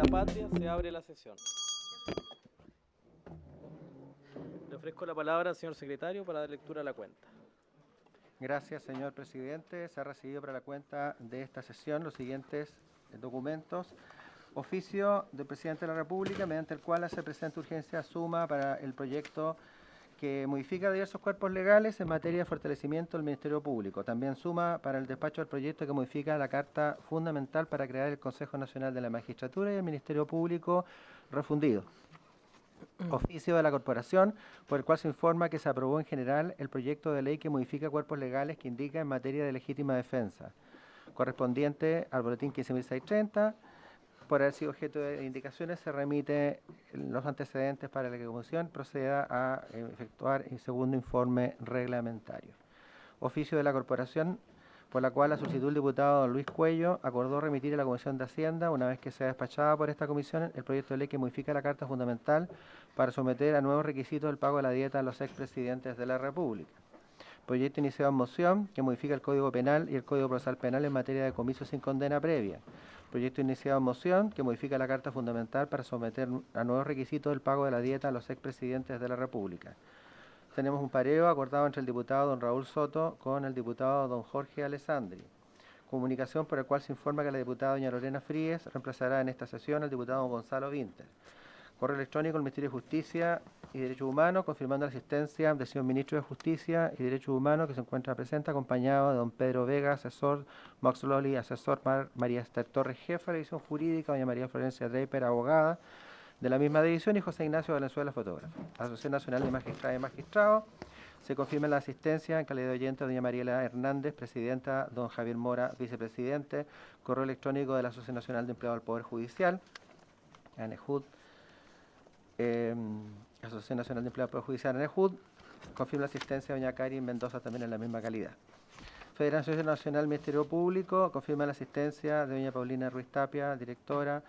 la patria, se abre la sesión. Le ofrezco la palabra al señor secretario para dar lectura a la cuenta. Gracias, señor presidente. Se ha recibido para la cuenta de esta sesión los siguientes documentos. Oficio del presidente de la República, mediante el cual hace presente urgencia suma para el proyecto que modifica diversos cuerpos legales en materia de fortalecimiento del Ministerio Público. También suma para el despacho del proyecto que modifica la Carta Fundamental para crear el Consejo Nacional de la Magistratura y el Ministerio Público refundido. Oficio de la Corporación, por el cual se informa que se aprobó en general el proyecto de ley que modifica cuerpos legales que indica en materia de legítima defensa, correspondiente al boletín 15.630. Por haber sido objeto de indicaciones, se remite los antecedentes para que la Comisión proceda a efectuar el segundo informe reglamentario. Oficio de la Corporación, por la cual la solicitud del diputado don Luis Cuello acordó remitir a la Comisión de Hacienda, una vez que sea despachada por esta comisión, el proyecto de ley que modifica la Carta Fundamental para someter a nuevos requisitos el pago de la dieta a los expresidentes de la República. Proyecto iniciado en moción que modifica el Código Penal y el Código Procesal Penal en materia de comicio sin condena previa. Proyecto iniciado en moción que modifica la Carta Fundamental para someter a nuevos requisitos el pago de la dieta a los expresidentes de la República. Tenemos un pareo acordado entre el diputado don Raúl Soto con el diputado don Jorge Alessandri. Comunicación por el cual se informa que la diputada doña Lorena Fríes reemplazará en esta sesión al diputado don Gonzalo Vinter. Correo electrónico del Ministerio de Justicia y Derechos Humanos, confirmando la asistencia del señor Ministro de Justicia y Derechos Humanos, que se encuentra presente, acompañado de don Pedro Vega, asesor, Max Loli, asesor, María Esther Torres, jefa de división jurídica, doña María Florencia Draper, abogada de la misma división, y José Ignacio Valenzuela, fotógrafo. Asociación Nacional de Magistradas y Magistrados, se confirma la asistencia en calidad de oyente de doña Mariela Hernández, presidenta, don Javier Mora, vicepresidente. Correo electrónico de la Asociación Nacional de Empleados del Poder Judicial, ANEJUD. Asociación Nacional de Empleados del Poder Judicial, ANEJUD, confirma la asistencia de doña Karin Mendoza también en la misma calidad. Federación Nacional del Ministerio Público, confirma la asistencia de doña Paulina Ruiz Tapia, directora,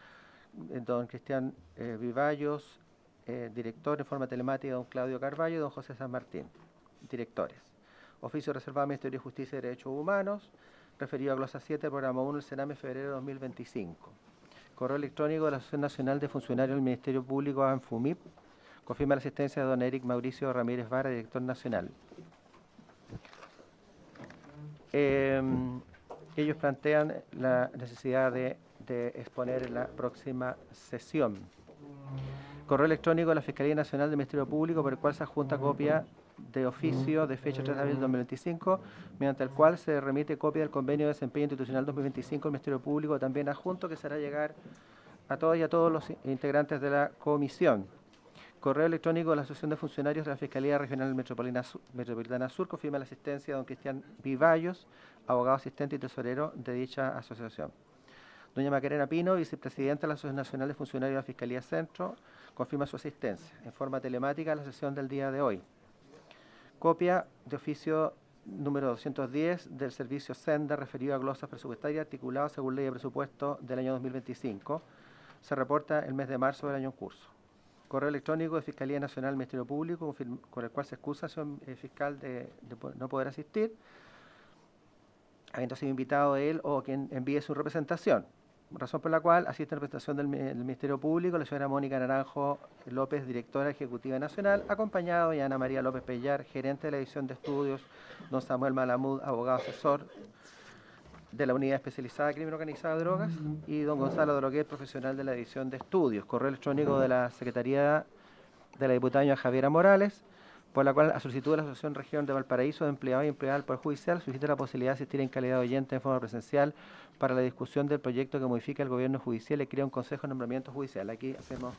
don Cristian Vivallos, director en forma telemática, don Claudio Carballo y don José San Martín, directores. Oficio reservado al Ministerio de Justicia y Derechos Humanos, referido a glosa 7, programa 1, el Sename, febrero de 2025. Correo electrónico de la Asociación Nacional de Funcionarios del Ministerio Público, ANFUMIP, confirma la asistencia de don Eric Mauricio Ramírez Vara, director nacional. Ellos plantean la necesidad de exponer en la próxima sesión. Correo electrónico de la Fiscalía Nacional del Ministerio Público, por el cual se adjunta copia de oficio de fecha 3 de abril de 2025, mediante el cual se remite copia del convenio de desempeño institucional 2025 del Ministerio Público, también adjunto, que será llegar a todas y a todos los integrantes de la comisión. Correo electrónico de la Asociación de Funcionarios de la Fiscalía Regional Metropolitana Sur, confirma la asistencia de don Cristian Vivallos, abogado asistente y tesorero de dicha asociación. Doña Macarena Pino, vicepresidenta de la Asociación Nacional de Funcionarios de la Fiscalía Centro, confirma su asistencia en forma telemática a la sesión del día de hoy. Copia de oficio número 210 del servicio Senda referido a glosas presupuestarias articuladas según ley de presupuesto del año 2025. Se reporta el mes de marzo del año en curso. Correo electrónico de Fiscalía Nacional del Ministerio Público, con el cual se excusa al señor fiscal de no poder asistir, habiendo sido invitado él o quien envíe su representación. Razón por la cual asiste en representación del Ministerio Público la señora Mónica Naranjo López, directora ejecutiva nacional, acompañado de Ana María López Pellar, gerente de la División de Estudios, don Samuel Malamud, abogado asesor de la Unidad Especializada de Crimen Organizado de Drogas, y don Gonzalo Droguet, profesional de la División de Estudios. Correo electrónico de la Secretaría de la diputada doña Javiera Morales, por la cual, a solicitud de la Asociación Región de Valparaíso de Empleados y Empleadas del Poder Judicial, solicita la posibilidad de asistir en calidad de oyente en forma presencial para la discusión del proyecto que modifica el gobierno judicial y crea un consejo de nombramiento judicial. Aquí hacemos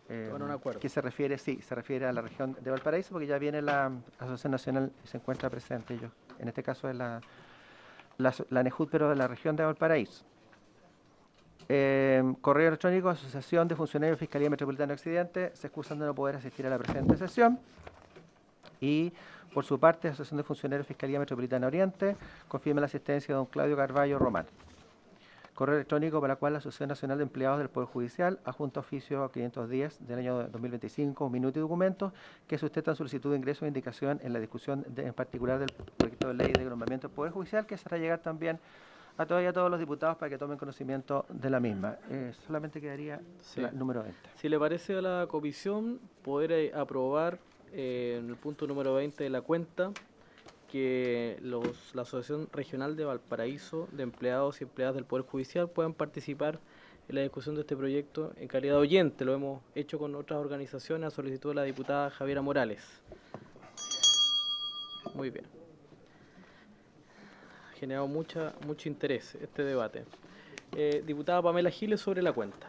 Con un acuerdo. ¿qué se refiere? Sí, se refiere a la región de Valparaíso, porque ya viene la Asociación Nacional y se encuentra presente. Ellos, en este caso es la ANEJUD, pero de la región de Valparaíso. Correo electrónico, Asociación de Funcionarios de Fiscalía Metropolitana Occidente, se excusan de no poder asistir a la presente sesión. Y, por su parte, Asociación de Funcionarios de Fiscalía Metropolitana Oriente confirma la asistencia de don Claudio Carballo Román. Correo electrónico para la cual la Asociación Nacional de Empleados del Poder Judicial adjunta oficio 510 del año 2025, un minuto y documentos que sustentan solicitud de ingreso e indicación en la discusión en particular del proyecto de ley de nombramiento del Poder Judicial, que será llegar también a todos los diputados para que tomen conocimiento de la misma. Solamente quedaría Sí. la número 20. Si le parece a la comisión, poder aprobar en el punto número 20 de la cuenta que la Asociación Regional de Valparaíso de Empleados y Empleadas del Poder Judicial puedan participar en la discusión de este proyecto en calidad de oyente. Lo hemos hecho con otras organizaciones a solicitud de la diputada Javiera Morales. Muy bien. Ha generado mucho interés este debate. Diputada Pamela Giles, sobre la cuenta.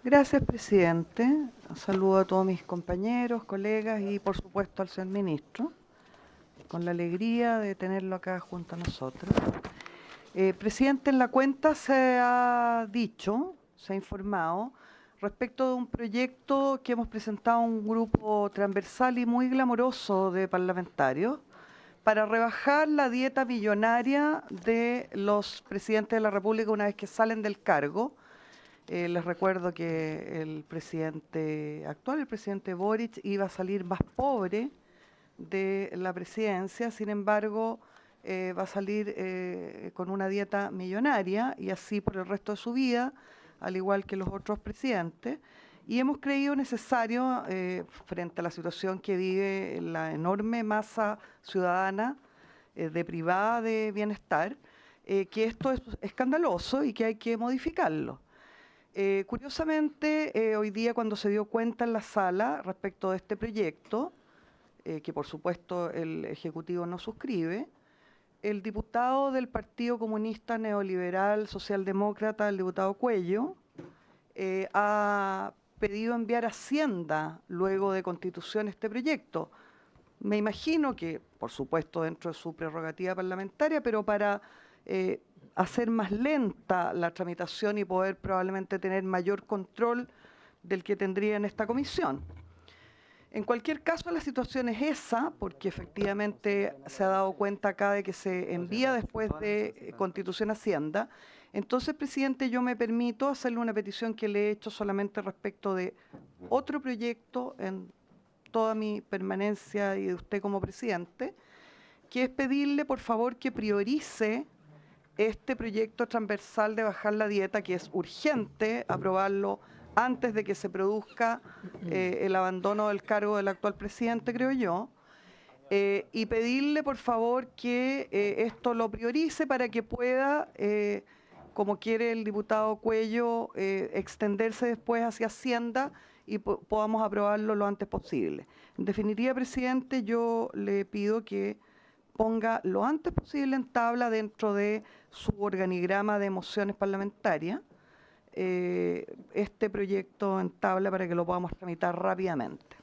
Gracias, presidente. Saludo a todos mis compañeros, colegas y, por supuesto, al señor ministro, con la alegría de tenerlo acá junto a nosotros. Presidente, en la cuenta se ha dicho, se ha informado, respecto de un proyecto que hemos presentado a un grupo transversal y muy glamoroso de parlamentarios para rebajar la dieta millonaria de los presidentes de la República una vez que salen del cargo. Les recuerdo que el presidente actual, el presidente Boric, iba a salir más pobre de la presidencia, sin embargo, va a salir con una dieta millonaria y así por el resto de su vida, al igual que los otros presidentes. Y hemos creído necesario, frente a la situación que vive la enorme masa ciudadana deprivada de bienestar, que esto es escandaloso y que hay que modificarlo. Curiosamente, hoy día cuando se dio cuenta en la sala respecto de este proyecto, que por supuesto el Ejecutivo no suscribe, el diputado del Partido Comunista Neoliberal Socialdemócrata, el diputado Cuello, ha pedido enviar a Hacienda luego de constitución este proyecto. Me imagino que, por supuesto, dentro de su prerrogativa parlamentaria, pero para hacer más lenta la tramitación y poder probablemente tener mayor control del que tendría en esta comisión. En cualquier caso, la situación es esa, porque efectivamente se ha dado cuenta acá de que se envía después de Constitución Hacienda. Entonces, presidente, yo me permito hacerle una petición que le he hecho solamente respecto de otro proyecto en toda mi permanencia y de usted como presidente, que es pedirle, por favor, que priorice este proyecto transversal de bajar la dieta, que es urgente aprobarlo antes de que se produzca el abandono del cargo del actual presidente, creo yo, y pedirle, por favor, que esto lo priorice para que pueda, como quiere el diputado Cuello, extenderse después hacia Hacienda y podamos aprobarlo lo antes posible. En definitiva, presidente, yo le pido que ponga lo antes posible en tabla dentro de su organigrama de mociones parlamentarias este proyecto en tabla para que lo podamos tramitar rápidamente.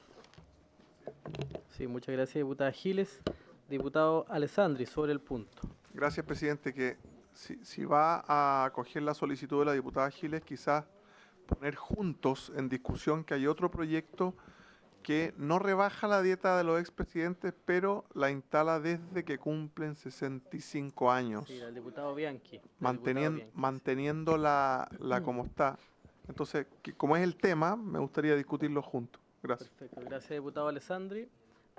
Sí, muchas gracias, diputada Giles. Diputado Alessandri, sobre el punto. Gracias, presidente. Que si va a acoger la solicitud de la diputada Giles, quizás poner juntos en discusión que hay otro proyecto que no rebaja la dieta de los expresidentes, pero la instala desde que cumplen 65 años. Sí, el diputado Bianchi. Manteniéndola como está. Entonces, como es el tema, me gustaría discutirlo juntos. Gracias. Perfecto, gracias, diputado Alessandri.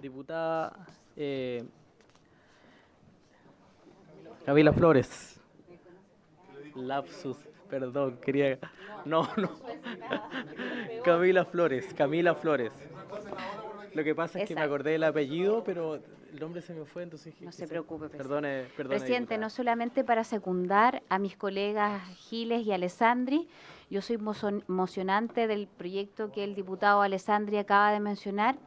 Diputada Camila Flores. Lapsus, perdón, quería... No. Camila Flores. Lo que pasa es que me acordé del apellido, pero el nombre se me fue, entonces... No se preocupe, Perdone, presidente, diputada. no solamente para secundar a mis colegas Giles y Alessandri, yo soy mocionante del proyecto que el diputado Alessandri acaba de mencionar,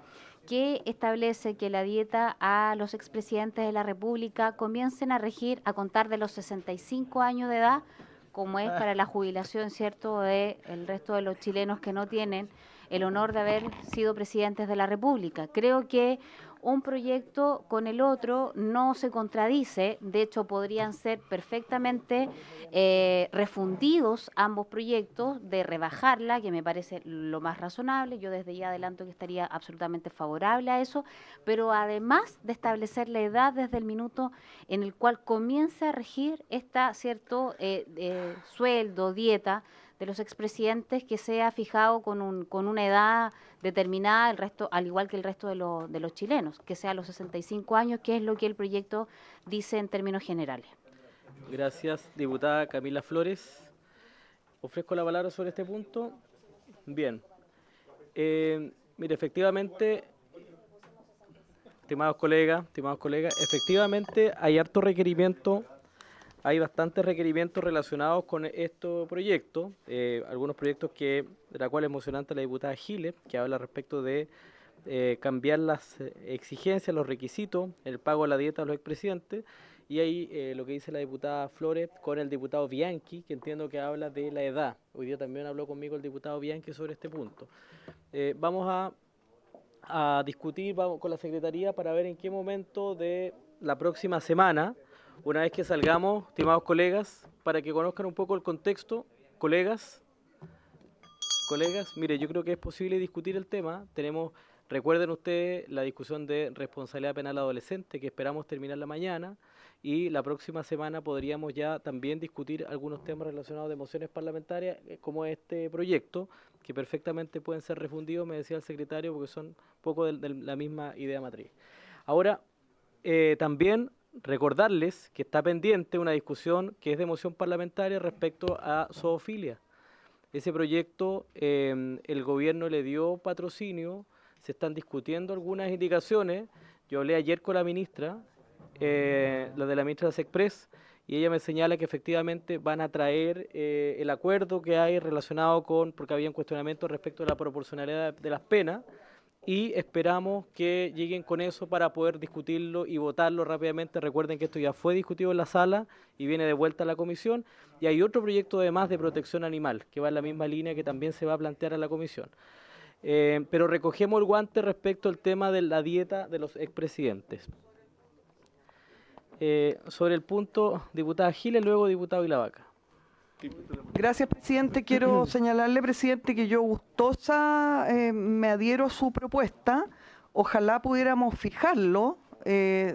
que establece que la dieta a los expresidentes de la República comiencen a regir a contar de los 65 años de edad, como es para la jubilación, ¿cierto?, de el resto de los chilenos que no tienen el honor de haber sido presidentes de la República. Creo que un proyecto con el otro no se contradice, de hecho podrían ser perfectamente refundidos ambos proyectos de rebajarla, que me parece lo más razonable. Yo desde ya adelanto que estaría absolutamente favorable a eso, pero además de establecer la edad desde el minuto en el cual comienza a regir esta, cierto, sueldo, dieta de los expresidentes que sea fijado con una edad determinada, el resto, al igual que el resto de los chilenos, que sea los 65 años, que es lo que el proyecto dice en términos generales. Gracias, diputada Camila Flores. Ofrezco la palabra sobre este punto. Bien. Mire, efectivamente, estimados colegas, efectivamente hay harto requerimiento, hay bastantes requerimientos relacionados con estos proyectos, algunos proyectos de la cual es emocionante la diputada Giles, que habla respecto de cambiar las exigencias, los requisitos, el pago de la dieta de los expresidentes, y ahí lo que dice la diputada Flores con el diputado Bianchi, que entiendo que habla de la edad. Hoy día también habló conmigo el diputado Bianchi sobre este punto. Vamos a discutir con la Secretaría para ver en qué momento de la próxima semana, una vez que salgamos, estimados colegas, para que conozcan un poco el contexto, colegas, mire, yo creo que es posible discutir el tema. Recuerden ustedes la discusión de responsabilidad penal adolescente que esperamos terminar la mañana, y la próxima semana podríamos ya también discutir algunos temas relacionados de mociones parlamentarias como este proyecto, que perfectamente pueden ser refundidos, me decía el secretario, porque son un poco de la misma idea matriz. Ahora, también recordarles que está pendiente una discusión que es de moción parlamentaria respecto a zoofilia. Ese proyecto el gobierno le dio patrocinio, se están discutiendo algunas indicaciones. Yo hablé ayer con la ministra, la de la ministra de Sexpress, y ella me señala que efectivamente van a traer el acuerdo que hay relacionado porque había un cuestionamiento respecto a la proporcionalidad de las penas, y esperamos que lleguen con eso para poder discutirlo y votarlo rápidamente. Recuerden que esto ya fue discutido en la sala y viene de vuelta a la comisión, y hay otro proyecto además de protección animal que va en la misma línea que también se va a plantear a la comisión. Pero recogemos el guante respecto al tema de la dieta de los expresidentes. Sobre el punto, diputada Giles, luego diputado Ilavaca. Gracias, presidente. Quiero señalarle, presidente, que yo gustosa me adhiero a su propuesta. Ojalá pudiéramos fijarlo,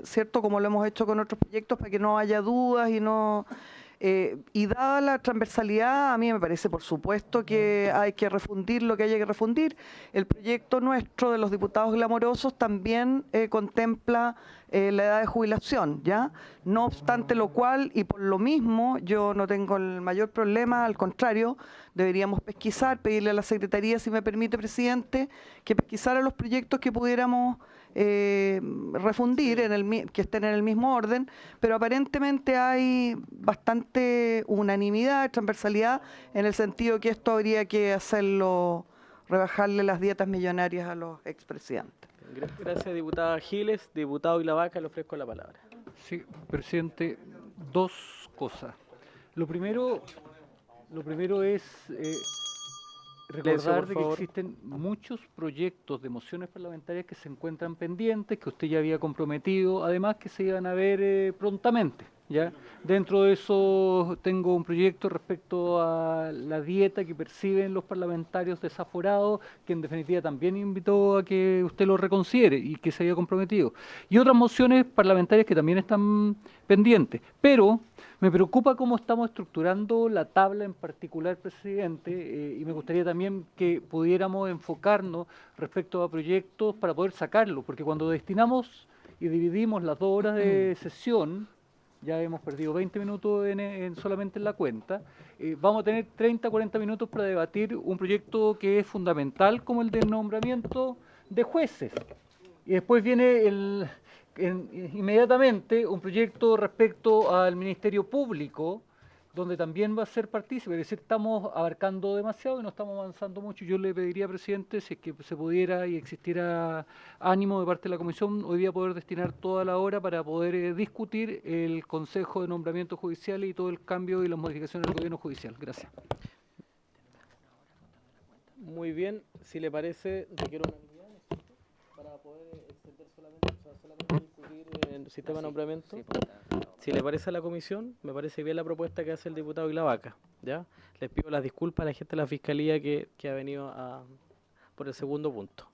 ¿cierto? Como lo hemos hecho con otros proyectos, para que no haya dudas y dada la transversalidad, a mí me parece, por supuesto, que hay que refundir lo que haya que refundir. El proyecto nuestro de los diputados glamorosos también contempla la edad de jubilación, ¿ya? No obstante lo cual, y por lo mismo, yo no tengo el mayor problema, al contrario, deberíamos pesquisar, pedirle a la Secretaría, si me permite, presidente, que pesquisara los proyectos que pudiéramos refundir, que estén en el mismo orden, pero aparentemente hay bastante unanimidad, transversalidad, en el sentido que esto habría que hacerlo, rebajarle las dietas millonarias a los expresidentes. Gracias, diputada Giles. Diputado Ilavaca, le ofrezco la palabra. Sí, presidente, dos cosas. Lo primero es recordar de que existen muchos proyectos de mociones parlamentarias que se encuentran pendientes, que usted ya había comprometido, además que se iban a ver prontamente, ¿ya? Dentro de eso tengo un proyecto respecto a la dieta que perciben los parlamentarios desaforados, que en definitiva también invitó a que usted lo reconsidere y que se había comprometido. Y otras mociones parlamentarias que también están pendientes, pero me preocupa cómo estamos estructurando la tabla en particular, presidente, y me gustaría también que pudiéramos enfocarnos respecto a proyectos para poder sacarlo, porque cuando destinamos y dividimos las 2 horas de sesión, ya hemos perdido 20 minutos solamente en la cuenta, vamos a tener 30, 40 minutos para debatir un proyecto que es fundamental como el del nombramiento de jueces. Y después viene inmediatamente un proyecto respecto al Ministerio Público, donde también va a ser partícipe. Es decir, estamos abarcando demasiado y no estamos avanzando mucho. Yo le pediría, presidente, si es que se pudiera y existiera ánimo de parte de la comisión, hoy día poder destinar toda la hora para poder discutir el Consejo de Nombramientos Judiciales y todo el cambio y las modificaciones del gobierno judicial. Gracias. Muy bien, si le parece, requiero una unidad para poder extender solamente discutir el sistema de nombramiento. Si le parece a la comisión, me parece bien la propuesta que hace el diputado Ilavaca, ¿ya? Les pido las disculpas a la gente de la Fiscalía que ha venido por el segundo punto.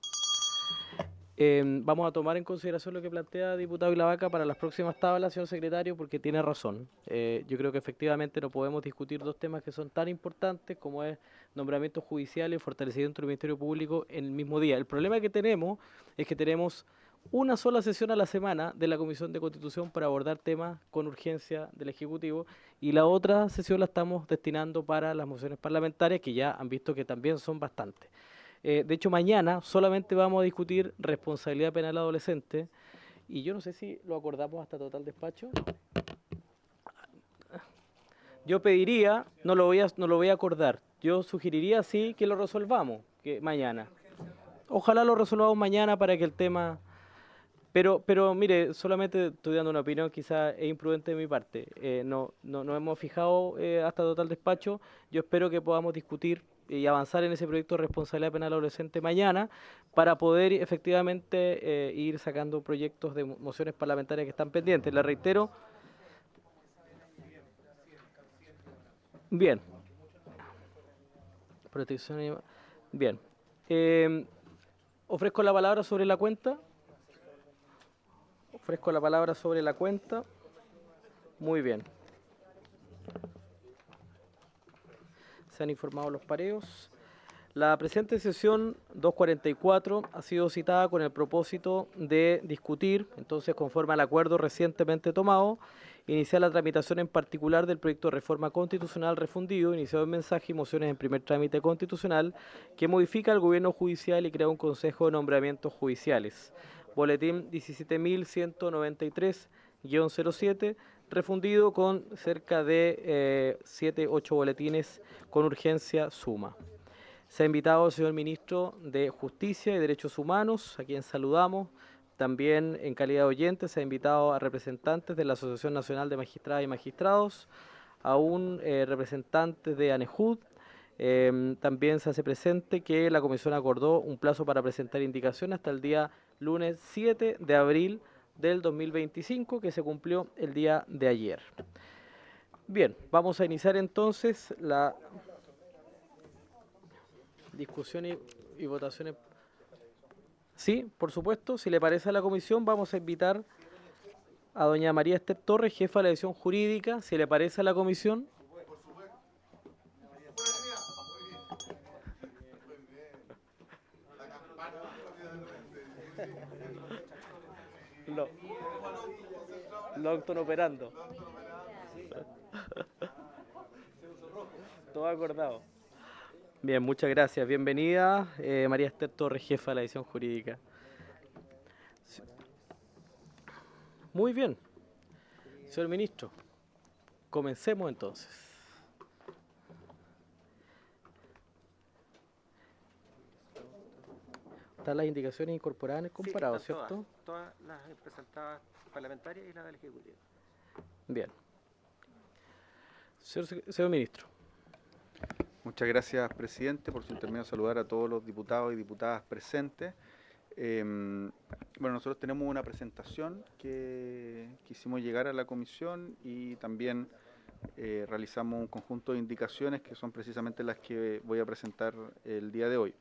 Vamos a tomar en consideración lo que plantea diputado Ilavaca para las próximas tablas, señor secretario, porque tiene razón. Yo creo que efectivamente no podemos discutir dos temas que son tan importantes como es nombramientos judiciales y fortalecimiento del Ministerio Público en el mismo día. El problema que tenemos es que tenemos una sola sesión a la semana de la Comisión de Constitución para abordar temas con urgencia del Ejecutivo y la otra sesión la estamos destinando para las mociones parlamentarias, que ya han visto que también son bastantes. De hecho, mañana solamente vamos a discutir responsabilidad penal adolescente y yo no sé si lo acordamos hasta total despacho. Yo pediría, no lo voy a acordar, yo sugeriría sí que lo resolvamos que mañana. Ojalá lo resolvamos mañana para que el tema... Pero mire, solamente estoy dando una opinión, quizás es imprudente de mi parte. No hemos fijado hasta total despacho. Yo espero que podamos discutir y avanzar en ese proyecto de responsabilidad penal adolescente mañana para poder efectivamente ir sacando proyectos de mociones parlamentarias que están pendientes. Le reitero. Bien. Protección animal. Bien. Ofrezco la palabra sobre la cuenta. Ofrezco la palabra sobre la cuenta. Muy bien. Se han informado los pareos. La presente sesión 244 ha sido citada con el propósito de discutir, entonces conforme al acuerdo recientemente tomado, iniciar la tramitación en particular del proyecto de reforma constitucional refundido, iniciado en mensaje y mociones en primer trámite constitucional, que modifica el gobierno judicial y crea un consejo de nombramientos judiciales. Boletín 17.193-07, refundido con cerca de 7-8 boletines con urgencia suma. Se ha invitado al señor Ministro de Justicia y Derechos Humanos, a quien saludamos. También en calidad de oyente se ha invitado a representantes de la Asociación Nacional de Magistradas y Magistrados, a un representante de ANEJUD. También se hace presente que la Comisión acordó un plazo para presentar indicaciones hasta el día lunes 7 de abril del 2025, que se cumplió el día de ayer. Bien, vamos a iniciar entonces la discusión y votaciones. Sí, por supuesto, si le parece a la comisión, vamos a invitar a doña María Esther Torres, jefa de la división jurídica, si le parece a la comisión. Lo están operando. Todo acordado. Bien, muchas gracias. Bienvenida, María Esther Torres, jefa de la edición jurídica. Muy bien. Señor Ministro, comencemos entonces. Están las indicaciones incorporadas en el comparado, sí, ¿cierto? Todas las presentadas parlamentarias y las del Ejecutivo. Bien. Señor Ministro. Muchas gracias, presidente. Por su intermedio, saludar a todos los diputados y diputadas presentes. Bueno, nosotros tenemos una presentación que quisimos llegar a la comisión y también realizamos un conjunto de indicaciones que son precisamente las que voy a presentar el día de hoy.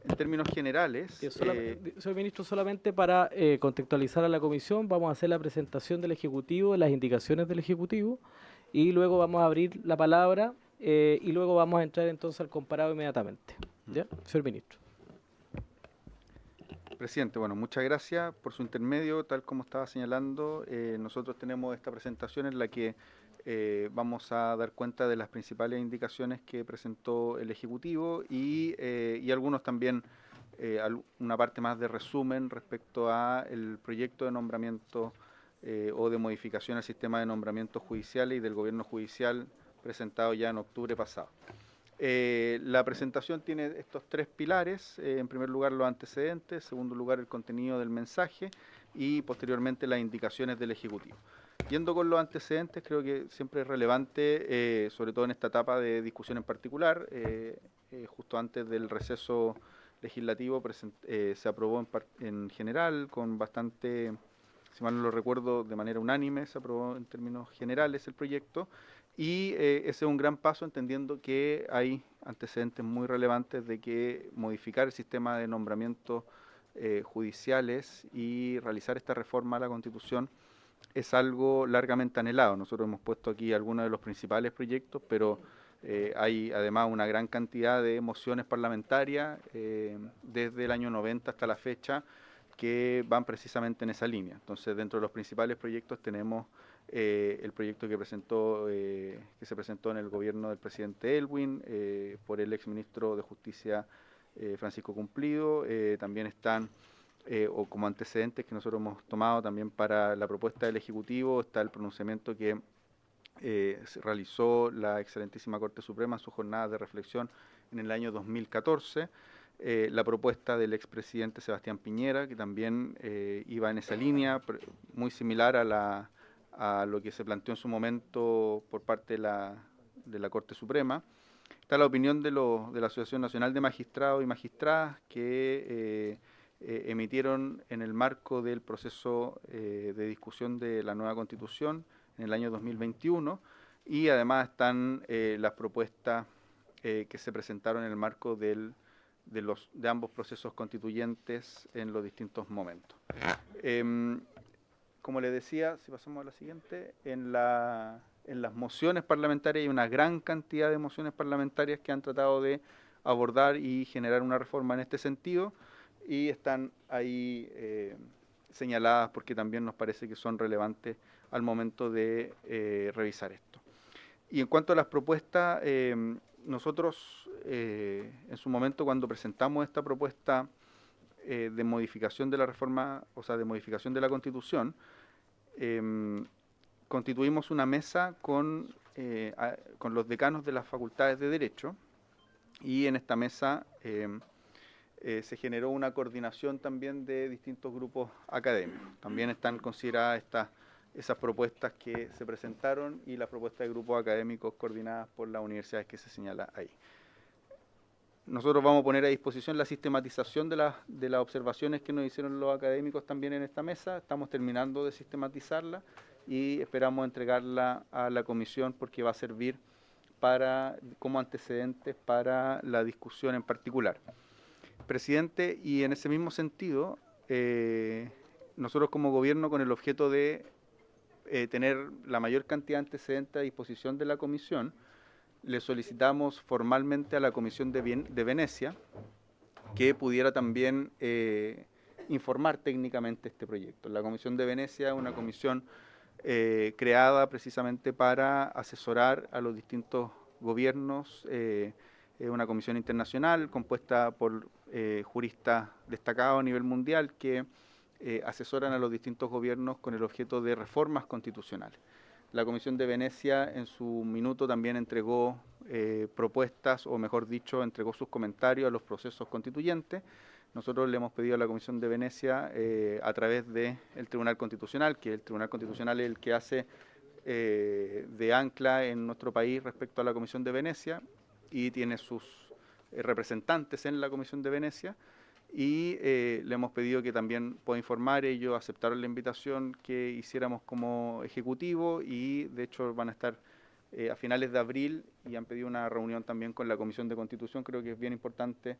En términos generales... Señor Ministro, solamente para contextualizar a la comisión, vamos a hacer la presentación del Ejecutivo, de las indicaciones del Ejecutivo, y luego vamos a abrir la palabra y luego vamos a entrar entonces al comparado inmediatamente. ¿Ya? Señor Ministro. Presidente, bueno, muchas gracias por su intermedio. Tal como estaba señalando, nosotros tenemos esta presentación en la que vamos a dar cuenta de las principales indicaciones que presentó el Ejecutivo y algunos también, una parte más de resumen respecto a el proyecto de nombramiento o de modificación al sistema de nombramientos judiciales y del gobierno judicial presentado ya en octubre pasado. La presentación tiene estos tres pilares: en primer lugar los antecedentes, en segundo lugar el contenido del mensaje y posteriormente las indicaciones del Ejecutivo. Yendo con los antecedentes, creo que siempre es relevante, sobre todo en esta etapa de discusión en particular, justo antes del receso legislativo se aprobó en general con bastante, si mal no lo recuerdo, de manera unánime, se aprobó en términos generales el proyecto. Y ese es un gran paso, entendiendo que hay antecedentes muy relevantes de que modificar el sistema de nombramiento judiciales y realizar esta reforma a la Constitución es algo largamente anhelado. Nosotros hemos puesto aquí algunos de los principales proyectos, pero hay además una gran cantidad de mociones parlamentarias desde el año 90 hasta la fecha que van precisamente en esa línea. Entonces, dentro de los principales proyectos tenemos el proyecto que se presentó en el gobierno del presidente Elwin por el exministro de Justicia Francisco Cumplido. También están, o como antecedentes que nosotros hemos tomado también para la propuesta del Ejecutivo, está el pronunciamiento que se realizó la excelentísima Corte Suprema en sus jornadas de reflexión en el año 2014. La propuesta del expresidente Sebastián Piñera, que también iba en esa línea, muy similar a lo que se planteó en su momento por parte de la Corte Suprema. Está la opinión de la Asociación Nacional de Magistrados y Magistradas que emitieron en el marco del proceso de discusión de la nueva Constitución en el año 2021, y además están las propuestas que se presentaron en el marco de ambos procesos constituyentes en los distintos momentos. Como le decía, si pasamos a la siguiente, en las mociones parlamentarias hay una gran cantidad de mociones parlamentarias que han tratado de abordar y generar una reforma en este sentido, y están ahí señaladas porque también nos parece que son relevantes al momento de revisar esto. Y en cuanto a las propuestas, nosotros en su momento, cuando presentamos esta propuesta de modificación de la reforma, o sea, de modificación de la Constitución, constituimos una mesa con los decanos de las facultades de Derecho, y en esta mesa se generó una coordinación también de distintos grupos académicos. También están consideradas esas propuestas que se presentaron y las propuestas de grupos académicos coordinadas por las universidades que se señala ahí. Nosotros vamos a poner a disposición la sistematización de las observaciones que nos hicieron los académicos también en esta mesa. Estamos terminando de sistematizarla y esperamos entregarla a la comisión porque va a servir como antecedentes para la discusión en particular. Presidente, y en ese mismo sentido, nosotros como gobierno, con el objeto de tener la mayor cantidad de antecedentes a disposición de la comisión, le solicitamos formalmente a la Comisión de Venecia que pudiera también informar técnicamente este proyecto. La Comisión de Venecia es una comisión creada precisamente para asesorar a los distintos gobiernos. Es una comisión internacional compuesta por juristas destacados a nivel mundial que asesoran a los distintos gobiernos con el objeto de reformas constitucionales. La Comisión de Venecia en su minuto también entregó propuestas, o mejor dicho, entregó sus comentarios a los procesos constituyentes. Nosotros le hemos pedido a la Comisión de Venecia, a través del Tribunal Constitucional, que el Tribunal Constitucional es el que hace de ancla en nuestro país respecto a la Comisión de Venecia, y tiene sus representantes en la Comisión de Venecia, y le hemos pedido que también pueda informar. Ellos aceptaron la invitación que hiciéramos como ejecutivo, y de hecho van a estar a finales de abril, y han pedido una reunión también con la Comisión de Constitución. Creo que es bien importante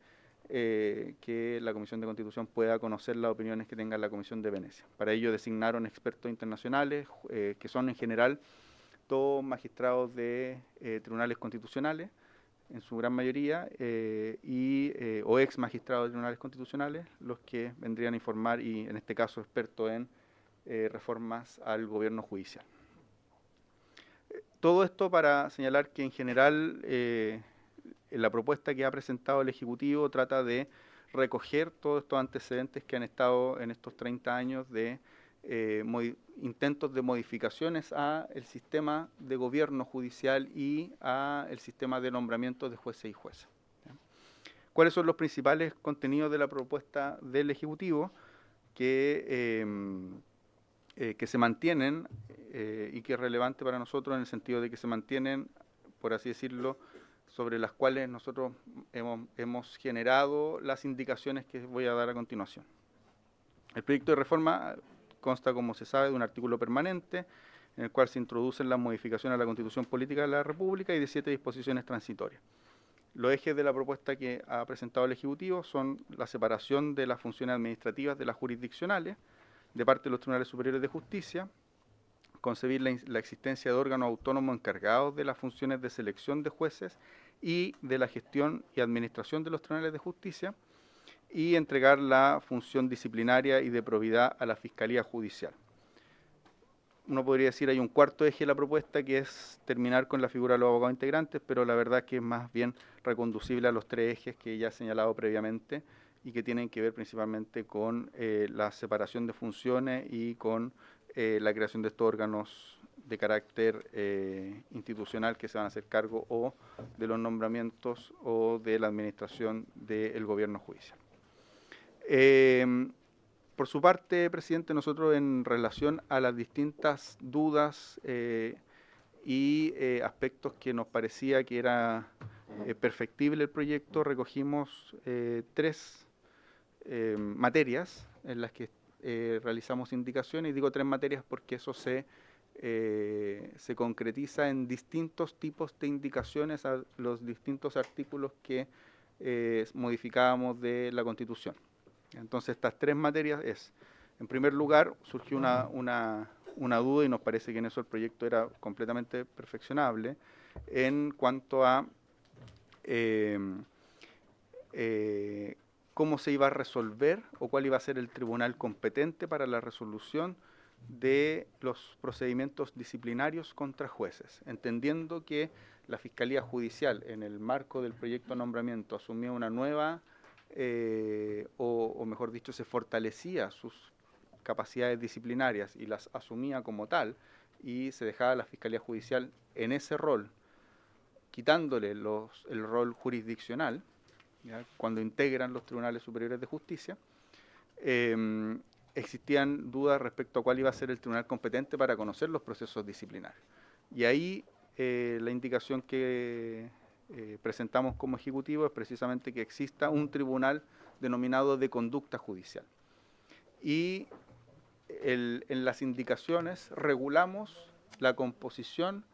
que la Comisión de Constitución pueda conocer las opiniones que tenga la Comisión de Venecia. Para ello designaron expertos internacionales, que son en general todos magistrados de tribunales constitucionales, en su gran mayoría, o ex magistrados de tribunales constitucionales, los que vendrían a informar, y en este caso expertos en reformas al gobierno judicial. Todo esto para señalar que en general la propuesta que ha presentado el Ejecutivo trata de recoger todos estos antecedentes que han estado en estos 30 años de intentos de modificaciones a el sistema de gobierno judicial y a el sistema de nombramiento de jueces y juezas. ¿Cuáles son los principales contenidos de la propuesta del Ejecutivo? Que se mantienen, y que es relevante para nosotros en el sentido de que se mantienen, por así decirlo, sobre las cuales nosotros hemos generado las indicaciones que voy a dar a continuación. El proyecto de reforma consta, como se sabe, de un artículo permanente en el cual se introducen las modificaciones a la Constitución Política de la República y de 7 disposiciones transitorias. Los ejes de la propuesta que ha presentado el Ejecutivo son la separación de las funciones administrativas de las jurisdiccionales de parte de los tribunales superiores de justicia, concebir la existencia de órganos autónomos encargados de las funciones de selección de jueces y de la gestión y administración de los tribunales de justicia, y entregar la función disciplinaria y de probidad a la Fiscalía Judicial. Uno podría decir hay un cuarto eje de la propuesta que es terminar con la figura de los abogados integrantes, pero la verdad es que es más bien reconducible a los tres ejes que ya he señalado previamente y que tienen que ver principalmente con la separación de funciones y con la creación de estos órganos de carácter institucional que se van a hacer cargo o de los nombramientos o de la administración del gobierno judicial. Por su parte, presidente, nosotros en relación a las distintas dudas y aspectos que nos parecía que era perfectible el proyecto, recogimos tres materias en las que realizamos indicaciones, y digo tres materias porque eso se concretiza en distintos tipos de indicaciones a los distintos artículos que modificábamos de la Constitución. Entonces, estas tres materias es, en primer lugar, surgió una duda, y nos parece que en eso el proyecto era completamente perfeccionable, en cuanto a cómo se iba a resolver o cuál iba a ser el tribunal competente para la resolución de los procedimientos disciplinarios contra jueces, entendiendo que la Fiscalía Judicial, en el marco del proyecto de nombramiento, asumía una nueva o mejor dicho, se fortalecía sus capacidades disciplinarias y las asumía como tal, y se dejaba a la Fiscalía Judicial en ese rol, quitándole el rol jurisdiccional, ¿ya?, cuando integran los tribunales superiores de justicia. Existían dudas respecto a cuál iba a ser el tribunal competente para conocer los procesos disciplinarios. Y ahí la indicación que presentamos como Ejecutivo es precisamente que exista un tribunal denominado de conducta judicial. Y en las indicaciones regulamos la composición,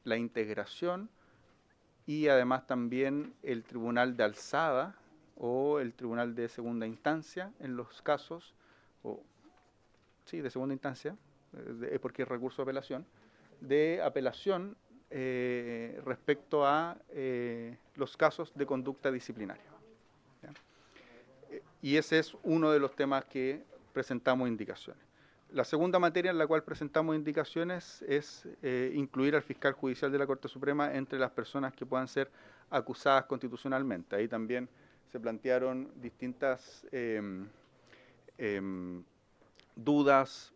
la integración y además también el tribunal de alzada o el tribunal de segunda instancia en los casos, de segunda instancia, porque es recurso de apelación, respecto a los casos de conducta disciplinaria. ¿Ya? Y ese es uno de los temas que presentamos indicaciones. La segunda materia en la cual presentamos indicaciones es incluir al fiscal judicial de la Corte Suprema entre las personas que puedan ser acusadas constitucionalmente. Ahí también se plantearon distintas dudas,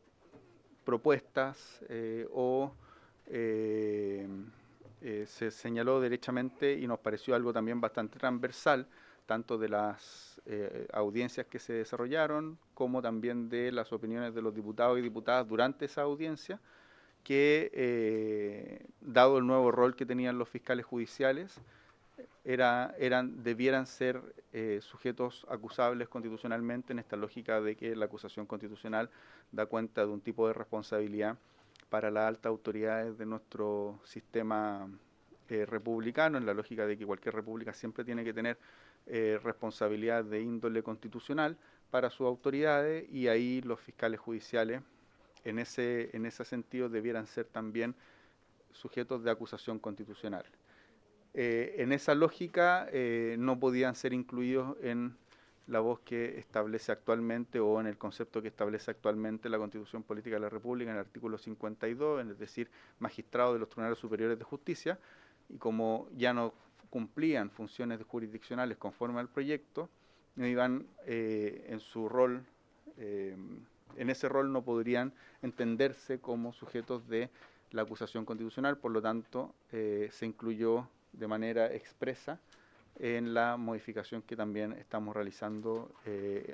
propuestas se señaló derechamente, y nos pareció algo también bastante transversal, tanto de las audiencias que se desarrollaron, como también de las opiniones de los diputados y diputadas durante esa audiencia, que dado el nuevo rol que tenían los fiscales judiciales, debieran ser sujetos acusables constitucionalmente, en esta lógica de que la acusación constitucional da cuenta de un tipo de responsabilidad para las altas autoridades de nuestro sistema republicano, en la lógica de que cualquier república siempre tiene que tener responsabilidad de índole constitucional para sus autoridades, y ahí los fiscales judiciales en ese sentido debieran ser también sujetos de acusación constitucional. En esa lógica no podían ser incluidos en la voz que establece actualmente o en el concepto que establece actualmente la Constitución Política de la República en el artículo 52, es decir, magistrados de los tribunales superiores de justicia, y como ya no cumplían funciones jurisdiccionales conforme al proyecto, no iban en su rol, en ese rol no podrían entenderse como sujetos de la acusación constitucional, por lo tanto se incluyó de manera expresa en la modificación que también estamos realizando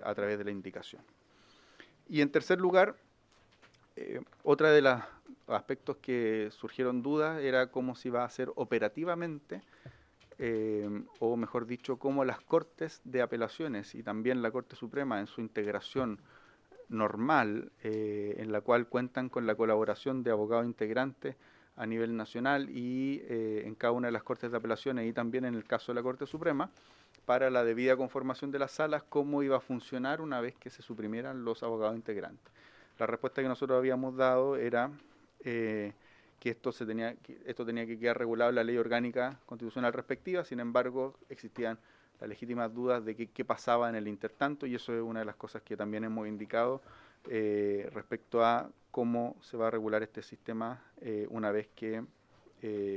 a través de la indicación. Y en tercer lugar, otra de los aspectos que surgieron dudas era cómo se iba a hacer operativamente, o mejor dicho, cómo las Cortes de Apelaciones y también la Corte Suprema en su integración normal, en la cual cuentan con la colaboración de abogados integrantes a nivel nacional y en cada una de las Cortes de Apelaciones y también en el caso de la Corte Suprema, para la debida conformación de las salas, cómo iba a funcionar una vez que se suprimieran los abogados integrantes. La respuesta que nosotros habíamos dado era que esto tenía que quedar regulado en la ley orgánica constitucional respectiva. Sin embargo, existían las legítimas dudas de qué pasaba en el intertanto, y eso es una de las cosas que también hemos indicado respecto a cómo se va a regular este sistema una vez que,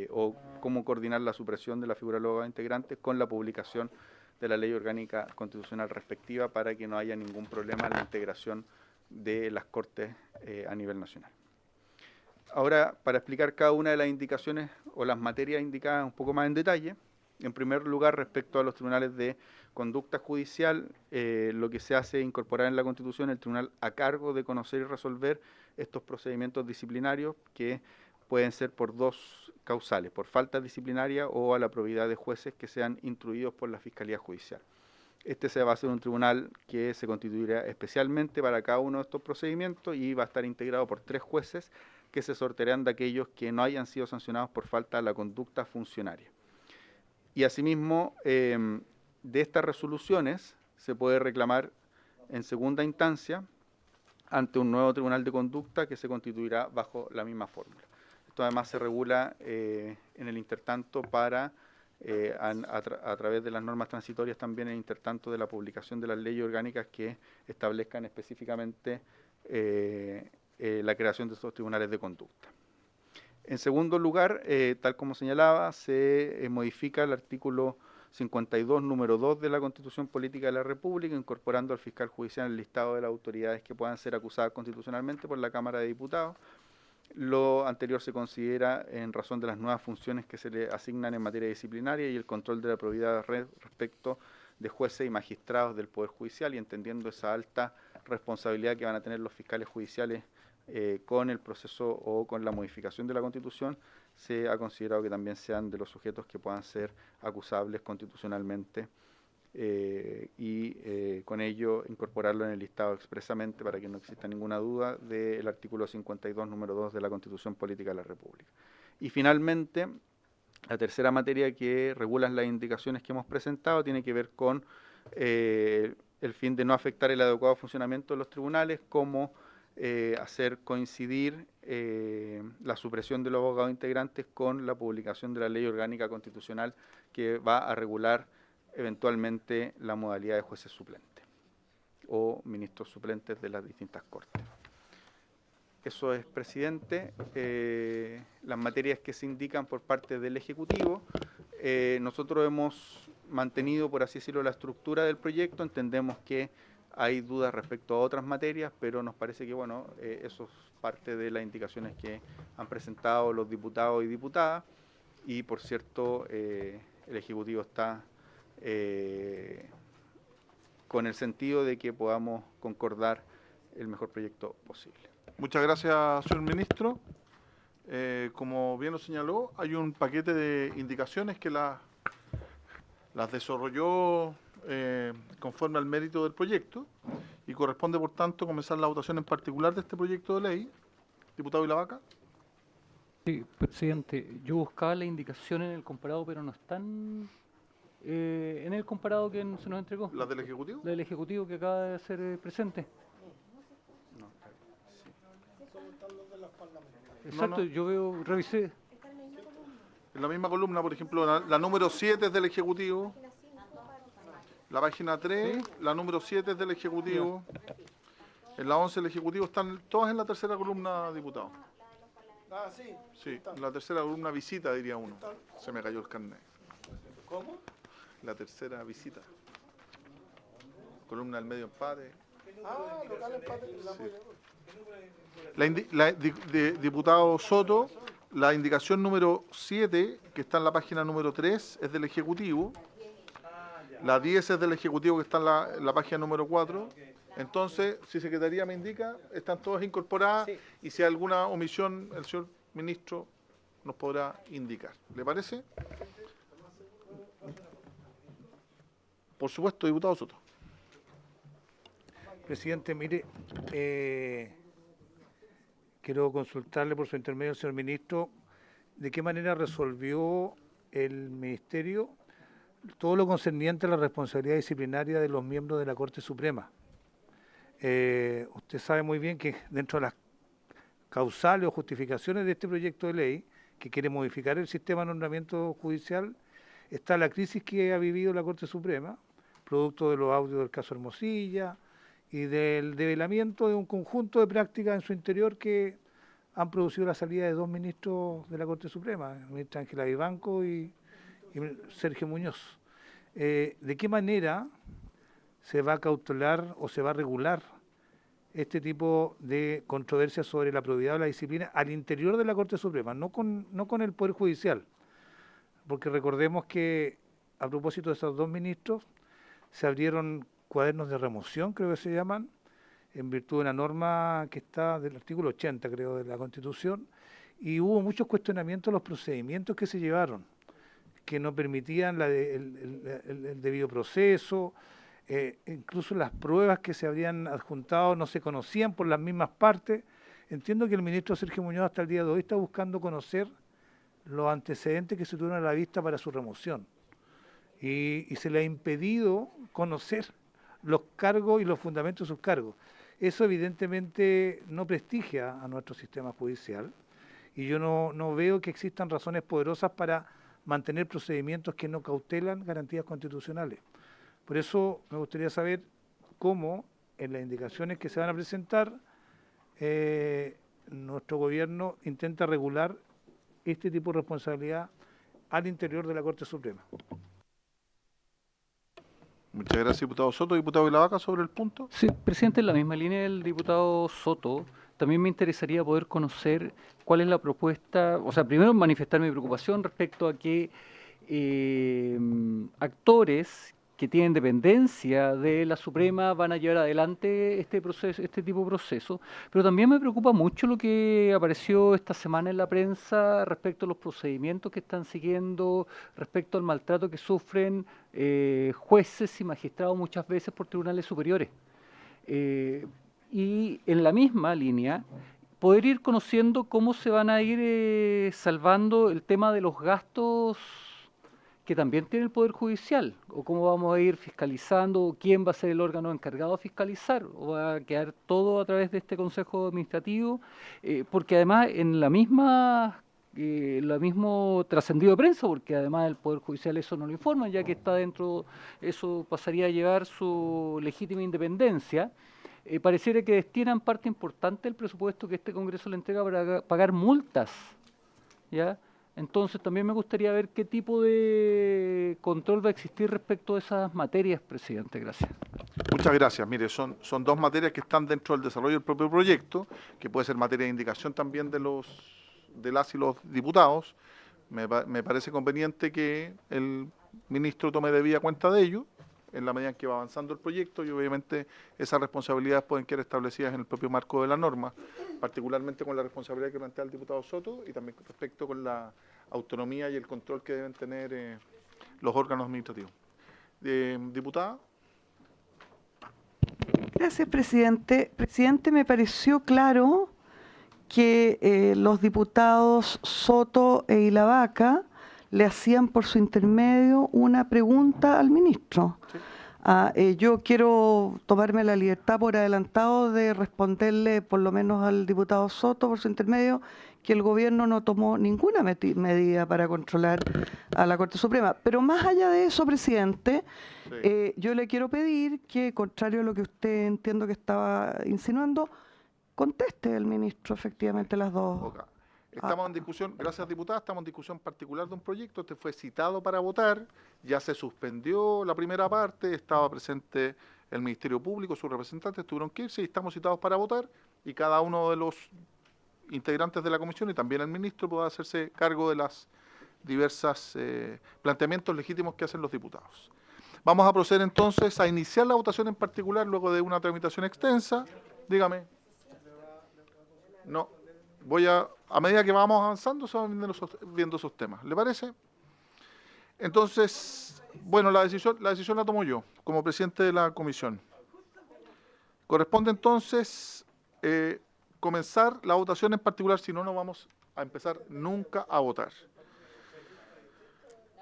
o cómo coordinar la supresión de la figura de los abogados integrantes con la publicación de la ley orgánica constitucional respectiva, para que no haya ningún problema en la integración de las Cortes a nivel nacional. Ahora, para explicar cada una de las indicaciones o las materias indicadas un poco más en detalle, en primer lugar, respecto a los tribunales de conducta judicial, lo que se hace es incorporar en la Constitución el tribunal a cargo de conocer y resolver estos procedimientos disciplinarios, que pueden ser por dos causales: por falta disciplinaria o a la probidad de jueces que sean instruidos por la Fiscalía Judicial. Este se va a ser un tribunal que se constituirá especialmente para cada uno de estos procedimientos y va a estar integrado por 3 jueces que se sortearán de aquellos que no hayan sido sancionados por falta de la conducta funcionaria. Y asimismo, de estas resoluciones se puede reclamar en segunda instancia ante un nuevo tribunal de conducta que se constituirá bajo la misma fórmula. Esto además se regula en el intertanto para, a través de las normas transitorias, también en el intertanto de la publicación de las leyes orgánicas que establezcan específicamente la creación de estos tribunales de conducta. En segundo lugar, tal como señalaba, se modifica el artículo 52, número 2 de la Constitución Política de la República, incorporando al fiscal judicial en el listado de las autoridades que puedan ser acusadas constitucionalmente por la Cámara de Diputados. Lo anterior se considera en razón de las nuevas funciones que se le asignan en materia disciplinaria y el control de la probidad respecto de jueces y magistrados del Poder Judicial, y entendiendo esa alta responsabilidad que van a tener los fiscales judiciales con el proceso o con la modificación de la Constitución, se ha considerado que también sean de los sujetos que puedan ser acusables constitucionalmente y con ello incorporarlo en el listado expresamente para que no exista ninguna duda del artículo 52, número 2 de la Constitución Política de la República. Y finalmente, la tercera materia que regula las indicaciones que hemos presentado tiene que ver con el fin de no afectar el adecuado funcionamiento de los tribunales, como hacer coincidir la supresión de los abogados integrantes con la publicación de la ley orgánica constitucional que va a regular eventualmente la modalidad de jueces suplentes o ministros suplentes de las distintas cortes. Eso es, presidente, las materias que se indican por parte del Ejecutivo. Nosotros hemos mantenido, por así decirlo, la estructura del proyecto. Entendemos que hay dudas respecto a otras materias, pero nos parece que, bueno, eso es parte de las indicaciones que han presentado los diputados y diputadas. Y, por cierto, el Ejecutivo está con el sentido de que podamos concordar el mejor proyecto posible. Muchas gracias, señor ministro. Como bien lo señaló, hay un paquete de indicaciones que las desarrolló conforme al mérito del proyecto, y corresponde, por tanto, comenzar la votación en particular de este proyecto de ley. Diputado Ilavaca. Sí, presidente, yo buscaba la indicación en el comparado, pero no están en el comparado que se nos entregó. ¿Las del Ejecutivo? La del Ejecutivo que acaba de ser presente. No, Exacto, no. yo veo, revisé. En la misma columna, por ejemplo, la número 7 es del Ejecutivo. La página 3, ¿Sí? la número 7 es del Ejecutivo. En la 11 del Ejecutivo están todas en la tercera columna, diputado. Ah, sí. Sí, en la tercera columna visita, diría uno. Se me cayó el carnet. ¿Cómo? La tercera visita. Columna del medio empate. Ah, local empate. Diputado Soto, la indicación número 7, que está en la página número 3, es del Ejecutivo. La 10 es del Ejecutivo, que está en la página número 4. Entonces, si Secretaría me indica, están todas incorporadas, y si hay alguna omisión, el señor ministro nos podrá indicar. ¿Le parece? Por supuesto, diputado Soto. Presidente, mire, quiero consultarle por su intermedio al señor ministro de qué manera resolvió el Ministerio todo lo concerniente a la responsabilidad disciplinaria de los miembros de la Corte Suprema. Usted sabe muy bien que dentro de las causales o justificaciones de este proyecto de ley, que quiere modificar el sistema de nombramiento judicial, está la crisis que ha vivido la Corte Suprema, producto de los audios del caso Hermosilla y del develamiento de un conjunto de prácticas en su interior que han producido la salida de 2 ministros de la Corte Suprema, la ministra Ángela Vivanco y Sergio Muñoz. ¿De qué manera se va a cautelar o se va a regular este tipo de controversias sobre la probidad o la disciplina al interior de la Corte Suprema, no con el Poder Judicial? Porque recordemos que a propósito de esos 2 ministros se abrieron cuadernos de remoción, creo que se llaman, en virtud de una norma que está del artículo 80, creo, de la Constitución, y hubo muchos cuestionamientos a los procedimientos que se llevaron, que no permitían el debido proceso, incluso las pruebas que se habrían adjuntado no se conocían por las mismas partes. Entiendo que el ministro Sergio Muñoz hasta el día de hoy está buscando conocer los antecedentes que se tuvieron a la vista para su remoción, y se le ha impedido conocer los cargos y los fundamentos de sus cargos. Eso evidentemente no prestigia a nuestro sistema judicial, y yo no veo que existan razones poderosas para mantener procedimientos que no cautelan garantías constitucionales. Por eso me gustaría saber cómo, en las indicaciones que se van a presentar, nuestro gobierno intenta regular este tipo de responsabilidad al interior de la Corte Suprema. Muchas gracias, diputado Soto. Diputado Vilavaca, sobre el punto. Sí, presidente, en la misma línea del diputado Soto, también me interesaría poder conocer cuál es la propuesta, o sea, primero manifestar mi preocupación respecto a que actores que tienen dependencia de la Suprema van a llevar adelante este proceso, este tipo de proceso, pero también me preocupa mucho lo que apareció esta semana en la prensa respecto a los procedimientos que están siguiendo, respecto al maltrato que sufren jueces y magistrados muchas veces por tribunales superiores. Y en la misma línea, poder ir conociendo cómo se van a ir salvando el tema de los gastos que también tiene el Poder Judicial, o cómo vamos a ir fiscalizando, o quién va a ser el órgano encargado de fiscalizar, o va a quedar todo a través de este Consejo Administrativo, porque además en la misma lo mismo trascendido de prensa, porque además el Poder Judicial eso no lo informa, ya que está dentro, eso pasaría a llevar su legítima independencia. Pareciera que destinan parte importante del presupuesto que este Congreso le entrega para pagar multas, ¿ya? Entonces también me gustaría ver qué tipo de control va a existir respecto a esas materias, presidente. Gracias. Muchas gracias. Mire, son 2 materias que están dentro del desarrollo del propio proyecto, que puede ser materia de indicación también de las y los diputados. Me parece conveniente que el ministro tome debida cuenta de ello en la medida en que va avanzando el proyecto, y obviamente esas responsabilidades pueden quedar establecidas en el propio marco de la norma, particularmente con la responsabilidad que plantea el diputado Soto y también respecto con la autonomía y el control que deben tener los órganos administrativos. Diputada. Gracias, presidente. Presidente, me pareció claro que los diputados Soto e Vilavaca le hacían por su intermedio una pregunta al ministro. Sí. Yo quiero tomarme la libertad por adelantado de responderle por lo menos al diputado Soto por su intermedio que el gobierno no tomó ninguna medida para controlar a la Corte Suprema. Pero más allá de eso, presidente, sí, yo le quiero pedir que, contrario a lo que usted entiendo que estaba insinuando, conteste el ministro efectivamente las dos. Okay. Estamos en discusión, gracias diputada, estamos en discusión particular de un proyecto. Este fue citado para votar, ya se suspendió la primera parte, estaba presente el Ministerio Público, sus representantes tuvieron que irse y estamos citados para votar, y cada uno de los integrantes de la comisión y también el ministro podrá hacerse cargo de las diversas planteamientos legítimos que hacen los diputados. Vamos a proceder entonces a iniciar la votación en particular luego de una tramitación extensa. Dígame. No. Voy a medida que vamos avanzando, se van viendo esos temas. ¿Le parece? Entonces, bueno, la decisión la tomo yo, como presidente de la comisión. Corresponde entonces comenzar la votación en particular, si no, no vamos a empezar nunca a votar.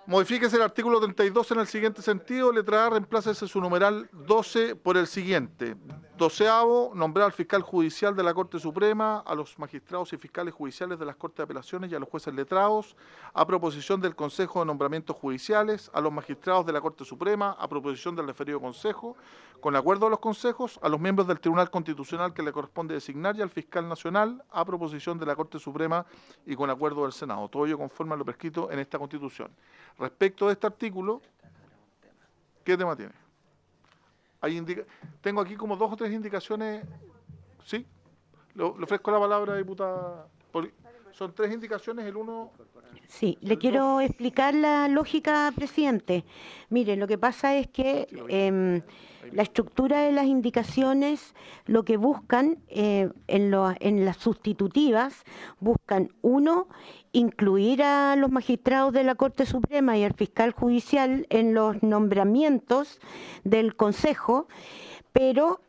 Modifíquese el artículo 32 en el siguiente sentido. Letra A, reemplácese su numeral 12 por el siguiente. 12avo, nombrar al fiscal judicial de la Corte Suprema, a los magistrados y fiscales judiciales de las Cortes de Apelaciones y a los jueces letrados, a proposición del Consejo de Nombramientos Judiciales, a los magistrados de la Corte Suprema, a proposición del referido Consejo, con acuerdo de los consejos, a los miembros del Tribunal Constitucional que le corresponde designar y al fiscal nacional, a proposición de la Corte Suprema y con acuerdo del Senado. Todo ello conforme a lo prescrito en esta Constitución. Respecto de este artículo, ¿qué tema tiene? Tengo aquí como 2 o 3 indicaciones. ¿Sí? Le ofrezco la palabra, diputada. Son 3 indicaciones, el uno... Sí, le quiero explicar la lógica, presidente. Mire, lo que pasa es que la estructura de las indicaciones, lo que buscan en las sustitutivas, buscan, uno, incluir a los magistrados de la Corte Suprema y al fiscal judicial en los nombramientos del Consejo, pero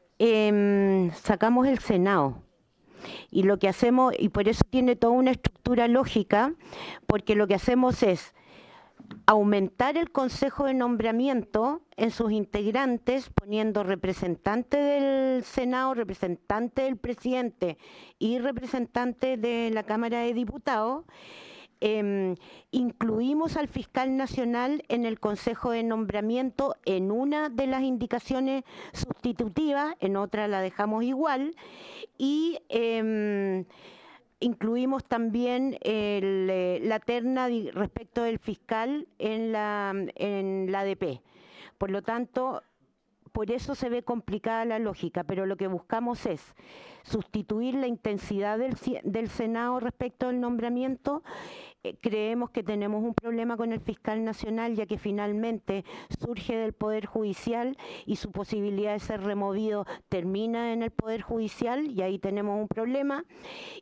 sacamos el Senado. Y lo que hacemos, y por eso tiene toda una estructura lógica, porque lo que hacemos es aumentar el Consejo de Nombramiento en sus integrantes, poniendo representante del Senado, representante del presidente y representante de la Cámara de Diputados. Incluimos al fiscal nacional en el Consejo de Nombramiento en una de las indicaciones sustitutivas, en otra la dejamos igual, y incluimos también la terna respecto del fiscal en la ADP. Por lo tanto, por eso se ve complicada la lógica, pero lo que buscamos es sustituir la intensidad del Senado respecto al nombramiento. Creemos que tenemos un problema con el fiscal nacional, ya que finalmente surge del Poder Judicial y su posibilidad de ser removido termina en el Poder Judicial, y ahí tenemos un problema.